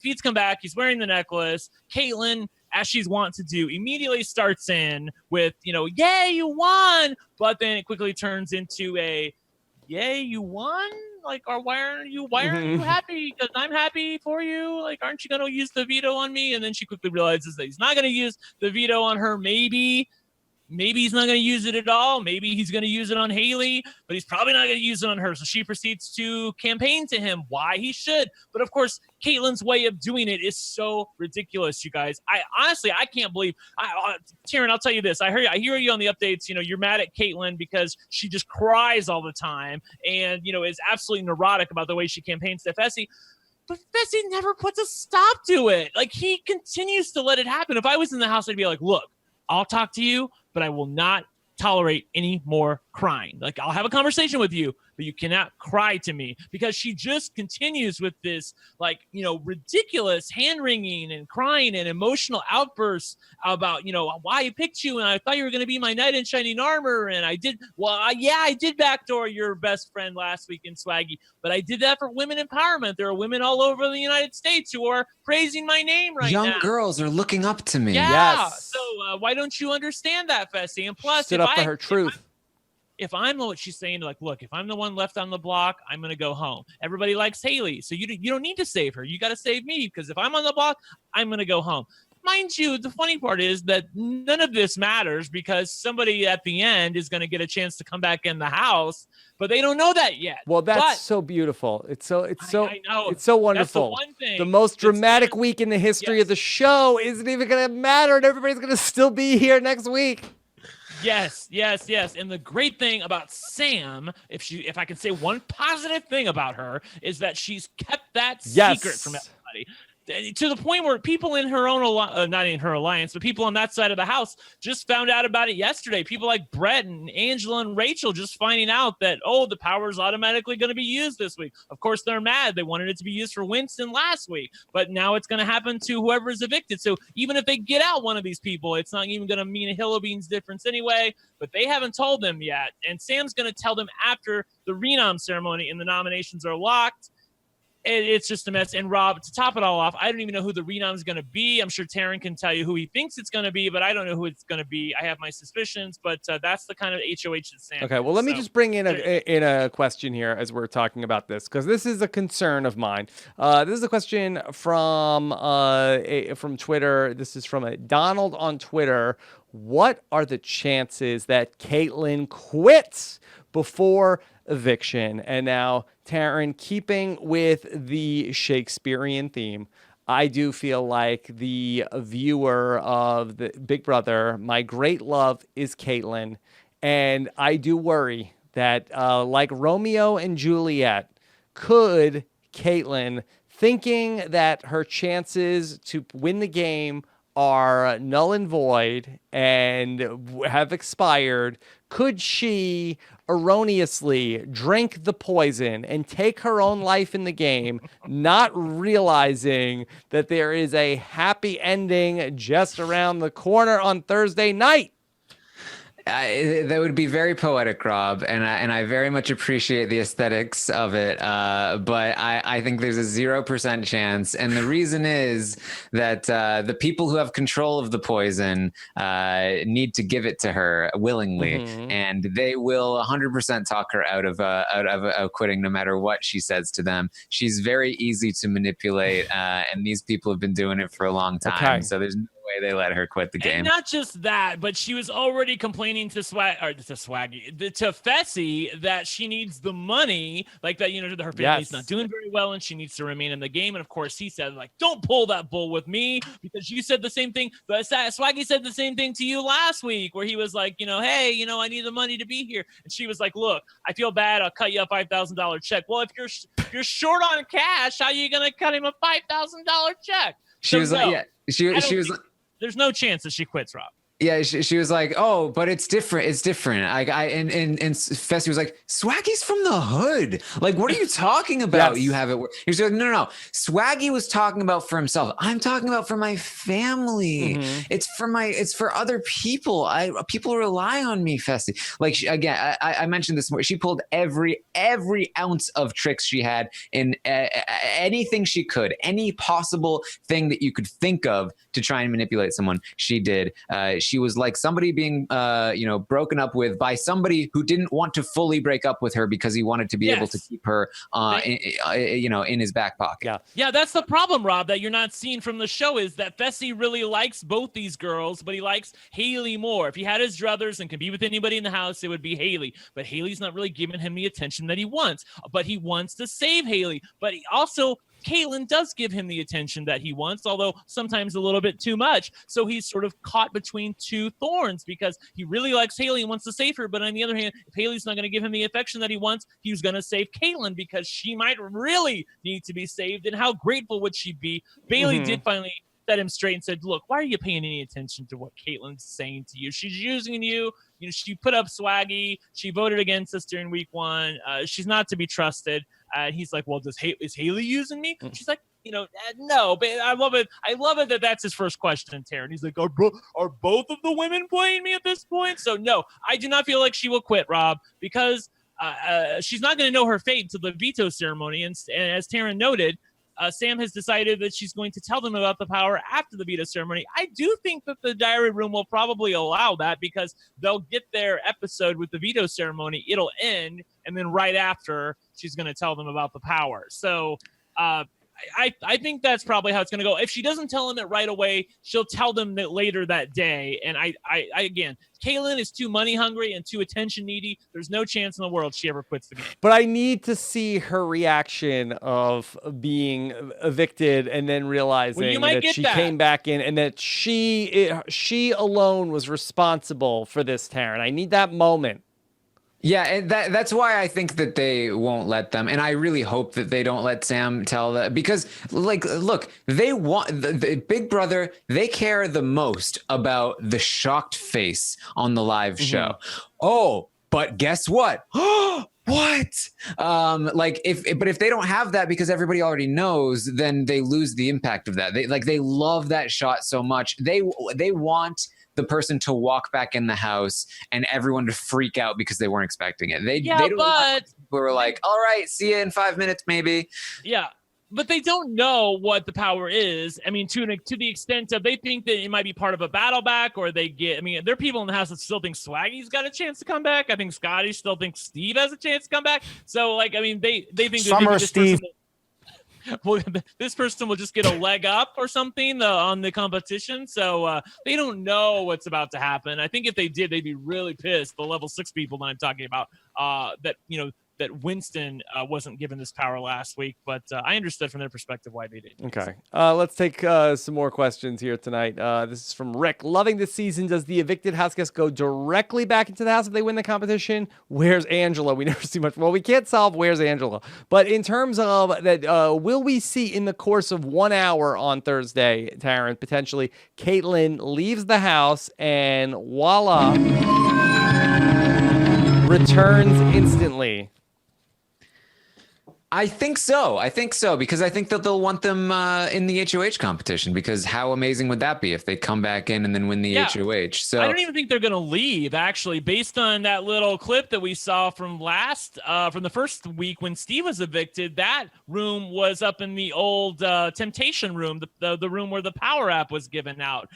Feet's come back. He's wearing the necklace. Kaitlyn, as she's wont to do, immediately starts in with, yay, you won. But then it quickly turns into a, yay, you won? Like, or why aren't you happy? Because I'm happy for you. Like, aren't you going to use the veto on me? And then she quickly realizes that he's not going to use the veto on her. Maybe he's not going to use it at all. Maybe he's going to use it on Haleigh, but he's probably not going to use it on her. So she proceeds to campaign to him why he should. But of course, Kaitlyn's way of doing it is so ridiculous, you guys. I can't believe. Taryn, I'll tell you this. I hear you on the updates. You're mad at Kaitlyn because she just cries all the time and is absolutely neurotic about the way she campaigns to Fessy. But Fessy never puts a stop to it. Like, he continues to let it happen. If I was in the house, I'd be like, look, I'll talk to you, but I will not tolerate any more crying. Like, I'll have a conversation with you, but you cannot cry to me, because she just continues with this, like, ridiculous hand-wringing and crying and emotional outbursts about, why I picked you and I thought you were going to be my knight in shining armor. And I did backdoor your best friend last week in Swaggy, but I did that for women empowerment. There are women all over the United States who are praising my name right now. Young girls are looking up to me. Yeah. Yes. So why don't you understand that, Fessy? And plus, stood up for her truth. If I'm what she's saying, like, look, if I'm the one left on the block, I'm going to go home. Everybody likes Haleigh, so you don't need to save her. You got to save me, because if I'm on the block, I'm going to go home. Mind you, the funny part is that none of this matters, because somebody at the end is going to get a chance to come back in the house, but they don't know that yet. Well, that's so beautiful. It's so wonderful. That's the one thing. The most dramatic week in the history of the show isn't even going to matter, and everybody's going to still be here next week. Yes. And the great thing about Sam, if I can say one positive thing about her, is that she's kept that secret from everybody. To the point where people in her own, not in her alliance, but people on that side of the house just found out about it yesterday. People like Brett and Angela and Rachel just finding out that, the power is automatically going to be used this week. Of course, they're mad. They wanted it to be used for Winston last week, but now it's going to happen to whoever is evicted. So even if they get out one of these people, it's not even going to mean a hill of beans difference anyway, but they haven't told them yet. And Sam's going to tell them after the renom ceremony and the nominations are locked. It's just a mess. And Rob, to top it all off, I don't even know who the renom is going to be. I'm sure Taryn can tell you who he thinks it's going to be, but I don't know who it's going to be. I have my suspicions, but that's the kind of HOH that Sam. Okay, well, let me just bring in a question here as we're talking about this, because this is a concern of mine. This is a question from Twitter. This is from Donald on Twitter. What are the chances that Kaitlyn quits before eviction? And now, Taryn, keeping with the Shakespearean theme, I do feel like the viewer of the Big Brother, my great love is Kaitlyn, and I do worry that like Romeo and Juliet, could Kaitlyn, thinking that her chances to win the game are null and void and have expired, could she erroneously drink the poison and take her own life in the game, not realizing that there is a happy ending just around the corner on Thursday night? That would be very poetic, Rob, and I very much appreciate the aesthetics of it. But I think there's a 0% chance, and the reason is that the people who have control of the poison need to give it to her willingly, and they will 100% talk her out of quitting, no matter what she says to them. She's very easy to manipulate, and these people have been doing it for a long time. Okay. So there's no way they let her quit the game. And not just that, but she was already complaining to Swaggy, to Fessy, that she needs the money, like that, her family's not doing very well and she needs to remain in the game. And of course he said, like, don't pull that bull with me, because you said the same thing. But Swaggy said the same thing to you last week, where he was like, hey, I need the money to be here. And she was like, look, I feel bad. I'll cut you a $5,000 check. Well, if you're short on cash, how are you going to cut him a $5,000 check? She was like, yeah, she was. There's no chance that she quits, Rob. Yeah, she was like, oh, but it's different. It's different. And Fessy was like, Swaggy's from the hood. Like, what are you talking about? You have it. He's like, no. Swaggy was talking about for himself. I'm talking about for my family. Mm-hmm. It's for other people. People rely on me, Fessy. Like, I mentioned this more. She pulled every ounce of tricks she had in anything she could, any possible thing that you could think of to try and manipulate someone. She did. She was like somebody being, broken up with by somebody who didn't want to fully break up with her because he wanted to be able to keep her, in his back pocket. Yeah, that's the problem, Rob, that you're not seeing from the show, is that Fessy really likes both these girls, but he likes Haleigh more. If he had his druthers and could be with anybody in the house, it would be Haleigh. But Haleigh's not really giving him the attention that he wants. But he wants to save Haleigh. But he also, Kaitlyn does give him the attention that he wants, although sometimes a little bit too much. So he's sort of caught between two thorns, because he really likes Haleigh and wants to save her. But on the other hand, if Haleigh's not going to give him the affection that he wants, he's going to save Kaitlyn, because she might really need to be saved. And how grateful would she be? Bayleigh did finally set him straight and said, look, why are you paying any attention to what Kaitlyn's saying to you? She's using you. She put up Swaggy. She voted against us during week 1. She's not to be trusted. He's like, well, is Haleigh using me? She's like, no, but I love it. I love it that that's his first question, Taryn. He's like, are both of the women playing me at this point? So no, I do not feel like she will quit, Rob, because she's not going to know her fate to the veto ceremony. And as Taryn noted, Sam has decided that she's going to tell them about the power after the veto ceremony. I do think that the diary room will probably allow that, because they'll get their episode with the veto ceremony. It'll end, and then right after, she's going to tell them about the power. So I think that's probably how it's going to go. If she doesn't tell them it right away, she'll tell them that later that day. And I again, Kaitlyn is too money hungry and too attention needy. There's no chance in the world she ever quits the game. But I need to see her reaction of being evicted and then realizing that she came back in and that she alone was responsible for this, Taryn. I need that moment. Yeah, and that's why I think that they won't let them, and I really hope that they don't let Sam tell that, because, like, look, they want the Big Brother. They care the most about the shocked face on the live show. Oh, but guess what? What? If they don't have that because everybody already knows, then they lose the impact of that. They love that shot so much. They want the person to walk back in the house and everyone to freak out because they weren't expecting it. They don't want people who are like, all right, see you in 5 minutes, maybe. Yeah. But they don't know what the power is. I mean, to the extent of they think that it might be part of a battle back, or there are people in the house that still think Swaggy's got a chance to come back. I think Scottie still thinks Steve has a chance to come back. So, like, I mean, they think Summer Steve. This person will just get a leg up or something on the competition. So they don't know what's about to happen. I think if they did, they'd be really pissed. The level 6 people that I'm talking about, that Winston wasn't given this power last week, but I understood from their perspective why they didn't. Okay. Let's take some more questions here tonight. This is from Rick. Loving this season. Does the evicted house guest go directly back into the house if they win the competition? Where's Angela? We never see much. Well, we can't solve where's Angela. But in terms of that, will we see in the course of 1 hour on Thursday, Taryn, potentially, Kaitlyn leaves the house and voila, returns instantly? I think so, because I think that they'll want them in the HOH competition, because how amazing would that be if they come back in and then win the HOH? So I don't even think they're going to leave, actually, based on that little clip that we saw from from the first week when Steve was evicted. That room was up in the old Temptation room, the room where the power app was given out.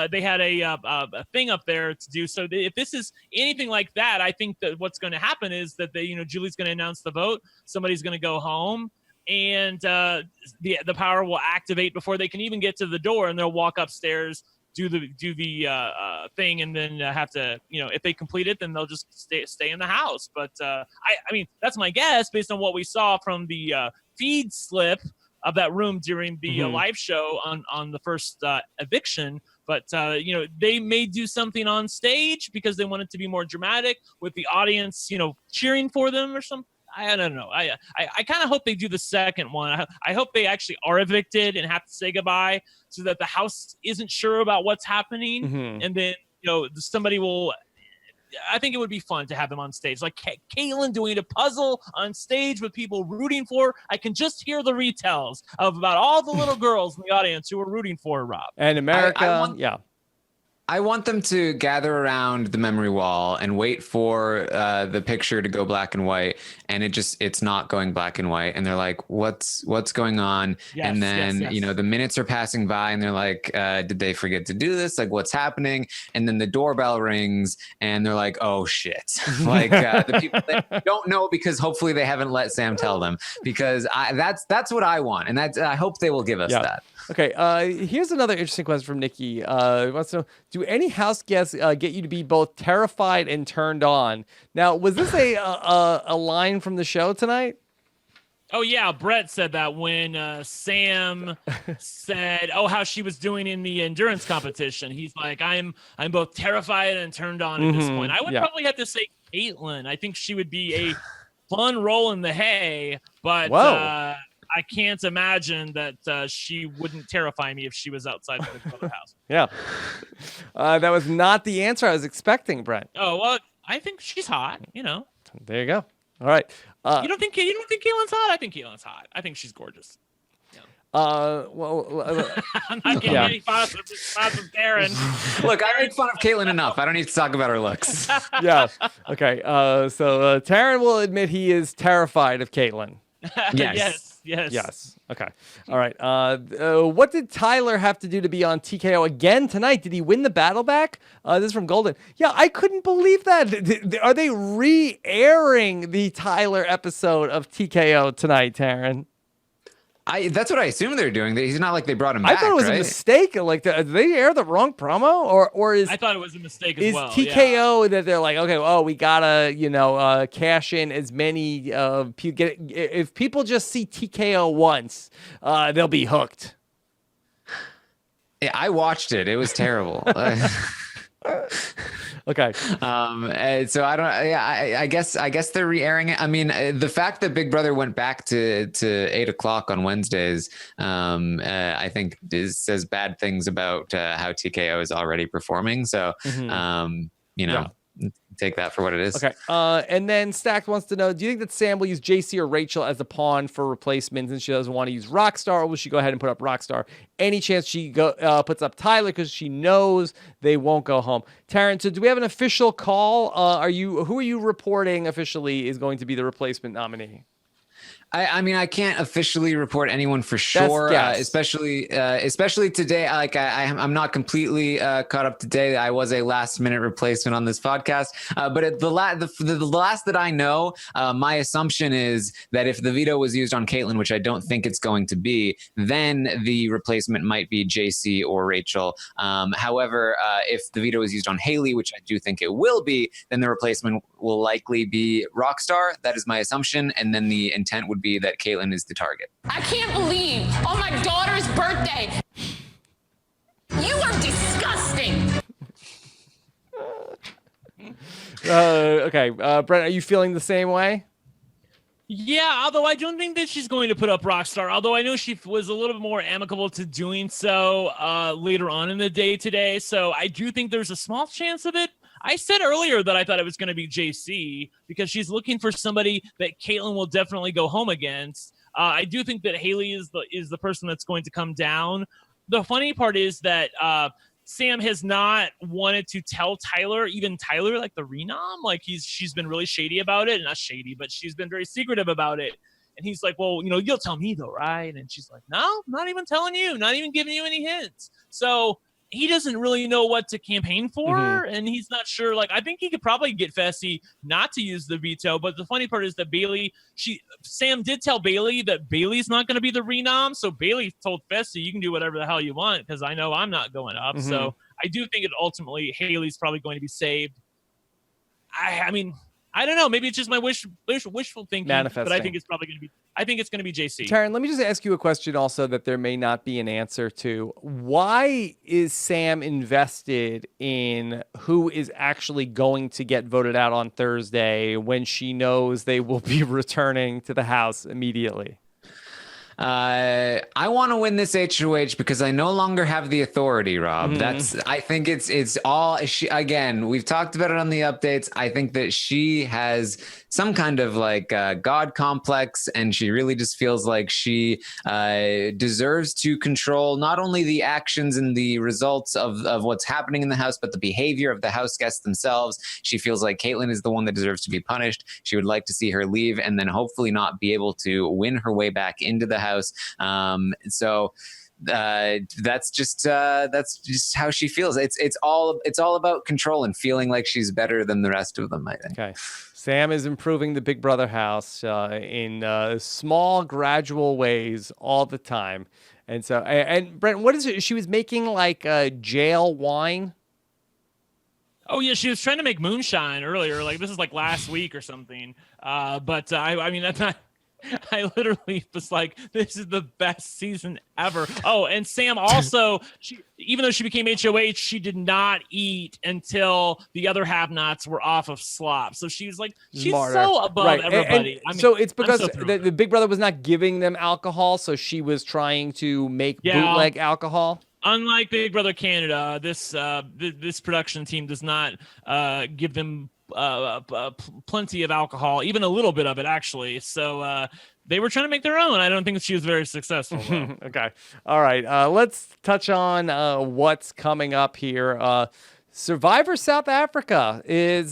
They had a thing up there to do. So if this is anything like that, I think that what's going to happen is that Julie's going to announce the vote. Somebody's going to go home, and the power will activate before they can even get to the door, and they'll walk upstairs do the thing, and then have to, if they complete it, then they'll just stay in the house. But I mean, that's my guess based on what we saw from the feed slip of that room during the live show on the first eviction. But they may do something on stage because they want it to be more dramatic with the audience, cheering for them or something. I don't know. I kind of hope they do the second one. I hope they actually are evicted and have to say goodbye so that the house isn't sure about what's happening. And then, somebody will. I think it would be fun to have them on stage, like Kaitlyn doing a puzzle on stage with people rooting for. I can just hear the retells of about all the little girls in the audience who were rooting for her, Rob. And America, I want them to gather around the memory wall and wait for the picture to go black and white, and it's not going black and white, and they're like, what's going on? Yes, and then yes. the minutes are passing by, and they're like, did they forget to do this? Like, what's happening? And then the doorbell rings, and they're like, oh shit! Like the people that don't know, because hopefully they haven't let Sam tell them, because that's what I want, and I hope they will give us that. Okay, here's another interesting question from Nikki. Wants to know, do any house guests get you to be both terrified and turned on? Now, was this a line from the show tonight? Oh yeah, Brett said that when Sam said, how she was doing in the endurance competition. He's like, I'm both terrified and turned on at this point. I would probably have to say Kaitlyn. I think she would be a fun roll in the hay, but I can't imagine that she wouldn't terrify me if she was outside the Big Brother house. Yeah. That was not the answer I was expecting, Brent. Oh, well, I think she's hot, There you go. All right. You don't think Kaitlyn's hot? I think Kaitlyn's hot. I think she's gorgeous. I'm not getting any thoughts of Darren. Look, I make fun of Kaitlyn enough. I don't need to talk about her looks. Yeah. Okay. So Taryn will admit he is terrified of Kaitlyn. Yes. Okay. All right. What did Tyler have to do to be on TKO again tonight? Did he win the battle back? This is from Golden. Yeah, I couldn't believe that. Are they re-airing the Tyler episode of TKO tonight, Taryn? That's what I assume they're doing. He's not like they brought him back. I thought it was a mistake. Like, did they air the wrong promo, or is I thought it was a mistake as well. Is TKO that they're like, okay, we gotta cash in as many if people just see TKO once, they'll be hooked. Yeah, I watched it. It was terrible. Okay. So I don't. Yeah, I guess they're re-airing it. I mean, the fact that Big Brother went back to 8:00 on Wednesdays, I think says bad things about how TKO is already performing. So, take that for what it is. Okay. And then Stacked wants to know, do you think that Sam will use JC or Rachel as the pawn for replacements and she doesn't want to use Rockstar, or will she go ahead and put up Rockstar? Any chance she puts up Tyler because she knows they won't go home? Taryn, so do we have an official call? Who are you reporting officially is going to be the replacement nominee? I mean, I can't officially report anyone for sure, especially today. Like I'm not completely caught up today. I was a last minute replacement on this podcast, but at the last that I know, my assumption is that if the veto was used on Kaitlyn, which I don't think it's going to be, then the replacement might be JC or Rachel. However, if the veto is used on Haleigh, which I do think it will be, then the replacement will likely be Rockstar. That is my assumption, and then the intent would be that Kaitlyn is the target. I can't believe on my daughter's birthday. You are disgusting. Okay. Brent, are you feeling the same way? Yeah, although I don't think that she's going to put up Rockstar, although I know she was a little bit more amicable to doing so later on in the day today. So I do think there's a small chance of it. I said earlier that I thought it was going to be JC because she's looking for somebody that Kaitlyn will definitely go home against. I do think that Haleigh is the person that's going to come down. The funny part is that Sam has not wanted to tell Tyler, like the renom, like she's been really shady about it. Not shady, but she's been very secretive about it. And he's like, well, you'll tell me though, right? And she's like, no, I'm not even telling you, not even giving you any hints. So he doesn't really know what to campaign for, and he's not sure. Like, I think he could probably get Fessy not to use the veto, but the funny part is that Sam did tell Bayleigh that Bayleigh's not going to be the renom, so Bayleigh told Fessy, you can do whatever the hell you want, because I know I'm not going up. So I do think it ultimately Haleigh's probably going to be saved. I mean, I don't know. Maybe it's just my wishful thinking, but I think it's probably going to be. I think it's going to be JC. Taryn, let me just ask you a question also that there may not be an answer to. Why is Sam invested in who is actually going to get voted out on Thursday when she knows they will be returning to the house immediately? I want to win this HOH because I no longer have the authority, Rob. I think it's all she, again, we've talked about it on the updates. I think that she has some kind of like God complex, and she really just feels like she deserves to control not only the actions and the results of what's happening in the house, but the behavior of the house guests themselves. She feels like Kaitlyn is the one that deserves to be punished. She would like to see her leave and then hopefully not be able to win her way back into the house. So that's just how she feels. It's all about control and feeling like she's better than the rest of them, I think. Okay. Sam is improving the Big Brother house in small, gradual ways all the time. And so, and Brent, what is it? She was making like jail wine. Oh yeah, she was trying to make moonshine earlier. Like this is like last week or something. But I mean that's not. I literally was like, this is the best season ever. Oh, and Sam also, even though she became HOH, she did not eat until the other have-nots were off of slop. So she was like, she's so above everybody. And so it's because the Big Brother was not giving them alcohol, so she was trying to make bootleg alcohol. Unlike Big Brother Canada, this production team does not give them plenty of alcohol, even a little bit of it actually. So they were trying to make their own. I don't think she was very successful. Okay. All right. Let's touch on what's coming up here. Survivor South Africa is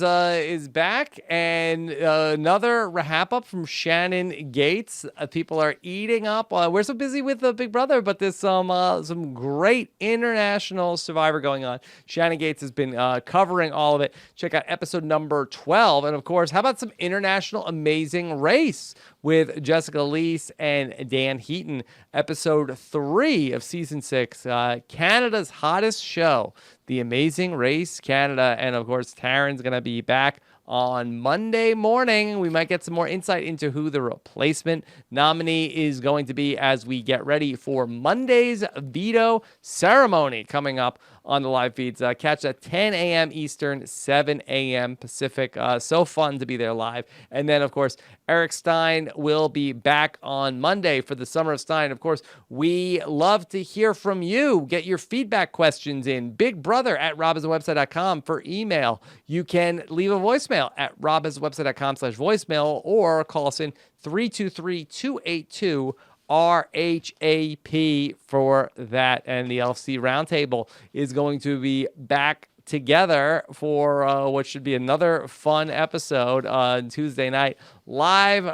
back, and another wrap up from Shannon Gates. People are eating up. We're so busy with the Big Brother, but there's some great international Survivor going on. Shannon Gates has been covering all of it. Check out episode number 12, and of course, how about some international Amazing Race with Jessica Leese and Dan Heaton, episode 3 of season 6, Canada's hottest show, The Amazing Race Canada. And of course, Taryn's going to be back on Monday morning. We might get some more insight into who the replacement nominee is going to be as we get ready for Monday's veto ceremony coming up on the live feeds. Catch at 10 a.m. Eastern, 7 a.m. Pacific. So fun to be there live. And then, of course, Eric Stein will be back on Monday for the Summer of Stein. Of course, we love to hear from you. Get your feedback questions in. BigBrother@robhasawebsite.com for email. You can leave a voicemail at robhasawebsite.com/voicemail or call us in 323-282 RHAP for that. And the LFC Roundtable is going to be back together for what should be another fun episode on Tuesday night live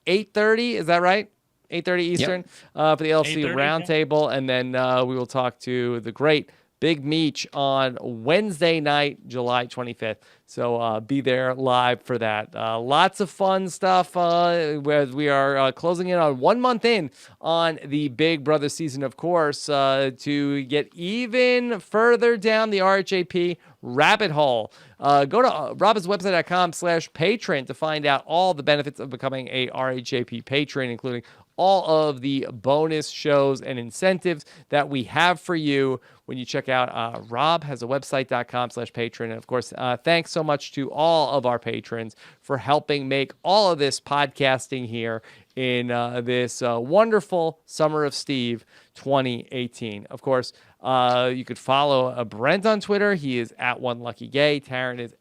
8:30. Is that right? 8:30 Eastern for the LFC Roundtable. And then we will talk to the great Big Meech on Wednesday night, July 25th. So be there live for that. Lots of fun stuff where we are closing in on 1 month in on the Big Brother season, of course, to get even further down the RHAP rabbit hole. Go to robhasawebsite.com/patron to find out all the benefits of becoming a RHAP patron, including all of the bonus shows and incentives that we have for you when you check out robhasawebsite.com/patron. And of course, thanks so much to all of our patrons for helping make all of this podcasting here in this wonderful Summer of Steve 2018. Of course, you could follow Brent on Twitter. He is @OneLuckyGay. Taryn is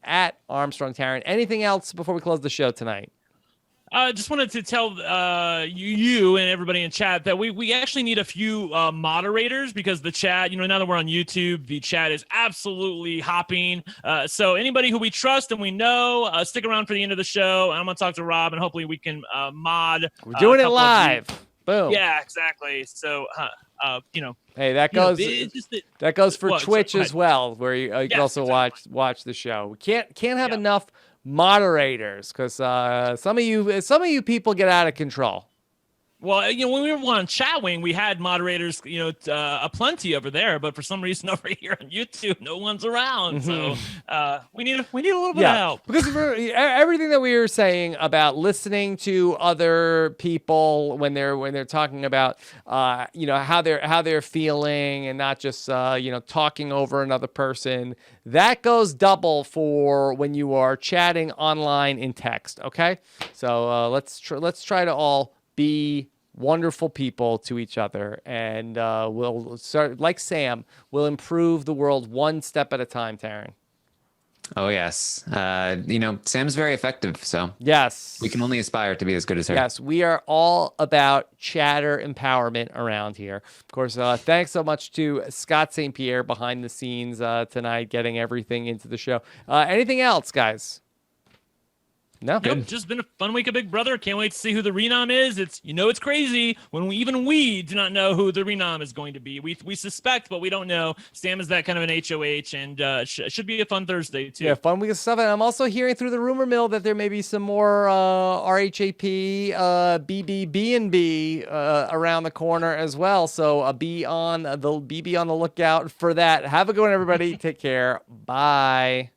@Armstrong Taryn. Anything else before we close the show tonight? Just wanted to tell you and everybody in chat that we actually need a few moderators because the chat, now that we're on YouTube, the chat is absolutely hopping. So anybody who we trust and we know, stick around for the end of the show. I'm going to talk to Rob and hopefully we can mod. We're doing it live. Boom. Yeah, exactly. So, hey, that goes that goes for Twitch as well, where you can also watch the show. We can't have enough moderators because some of you people get out of control. Well, when we were on Chat Wing, we had moderators, aplenty over there, but for some reason over here on YouTube, no one's around. So we need a little bit of help. Because everything that we were saying about listening to other people when they're talking about how they're feeling and not just talking over another person, that goes double for when you are chatting online in text. Okay, so let's try to all be wonderful people to each other, and we'll start, like Sam, we'll improve the world one step at a time, Taryn. Oh, yes. Sam's very effective, so yes, we can only aspire to be as good as her. Yes, we are all about chatter empowerment around here. Of course, thanks so much to Scott St. Pierre behind the scenes tonight, getting everything into the show. Anything else, guys? No. Nope, just been a fun week of Big Brother. Can't wait to see who the renom is. It's crazy when we do not know who the renom is going to be. We suspect, but we don't know. Sam is that kind of an HOH, and should be a fun Thursday too. Yeah, fun week of stuff. And I'm also hearing through the rumor mill that there may be some more RHAP BB around the corner as well. So be on the lookout for that. Have a good one, everybody. Take care. Bye.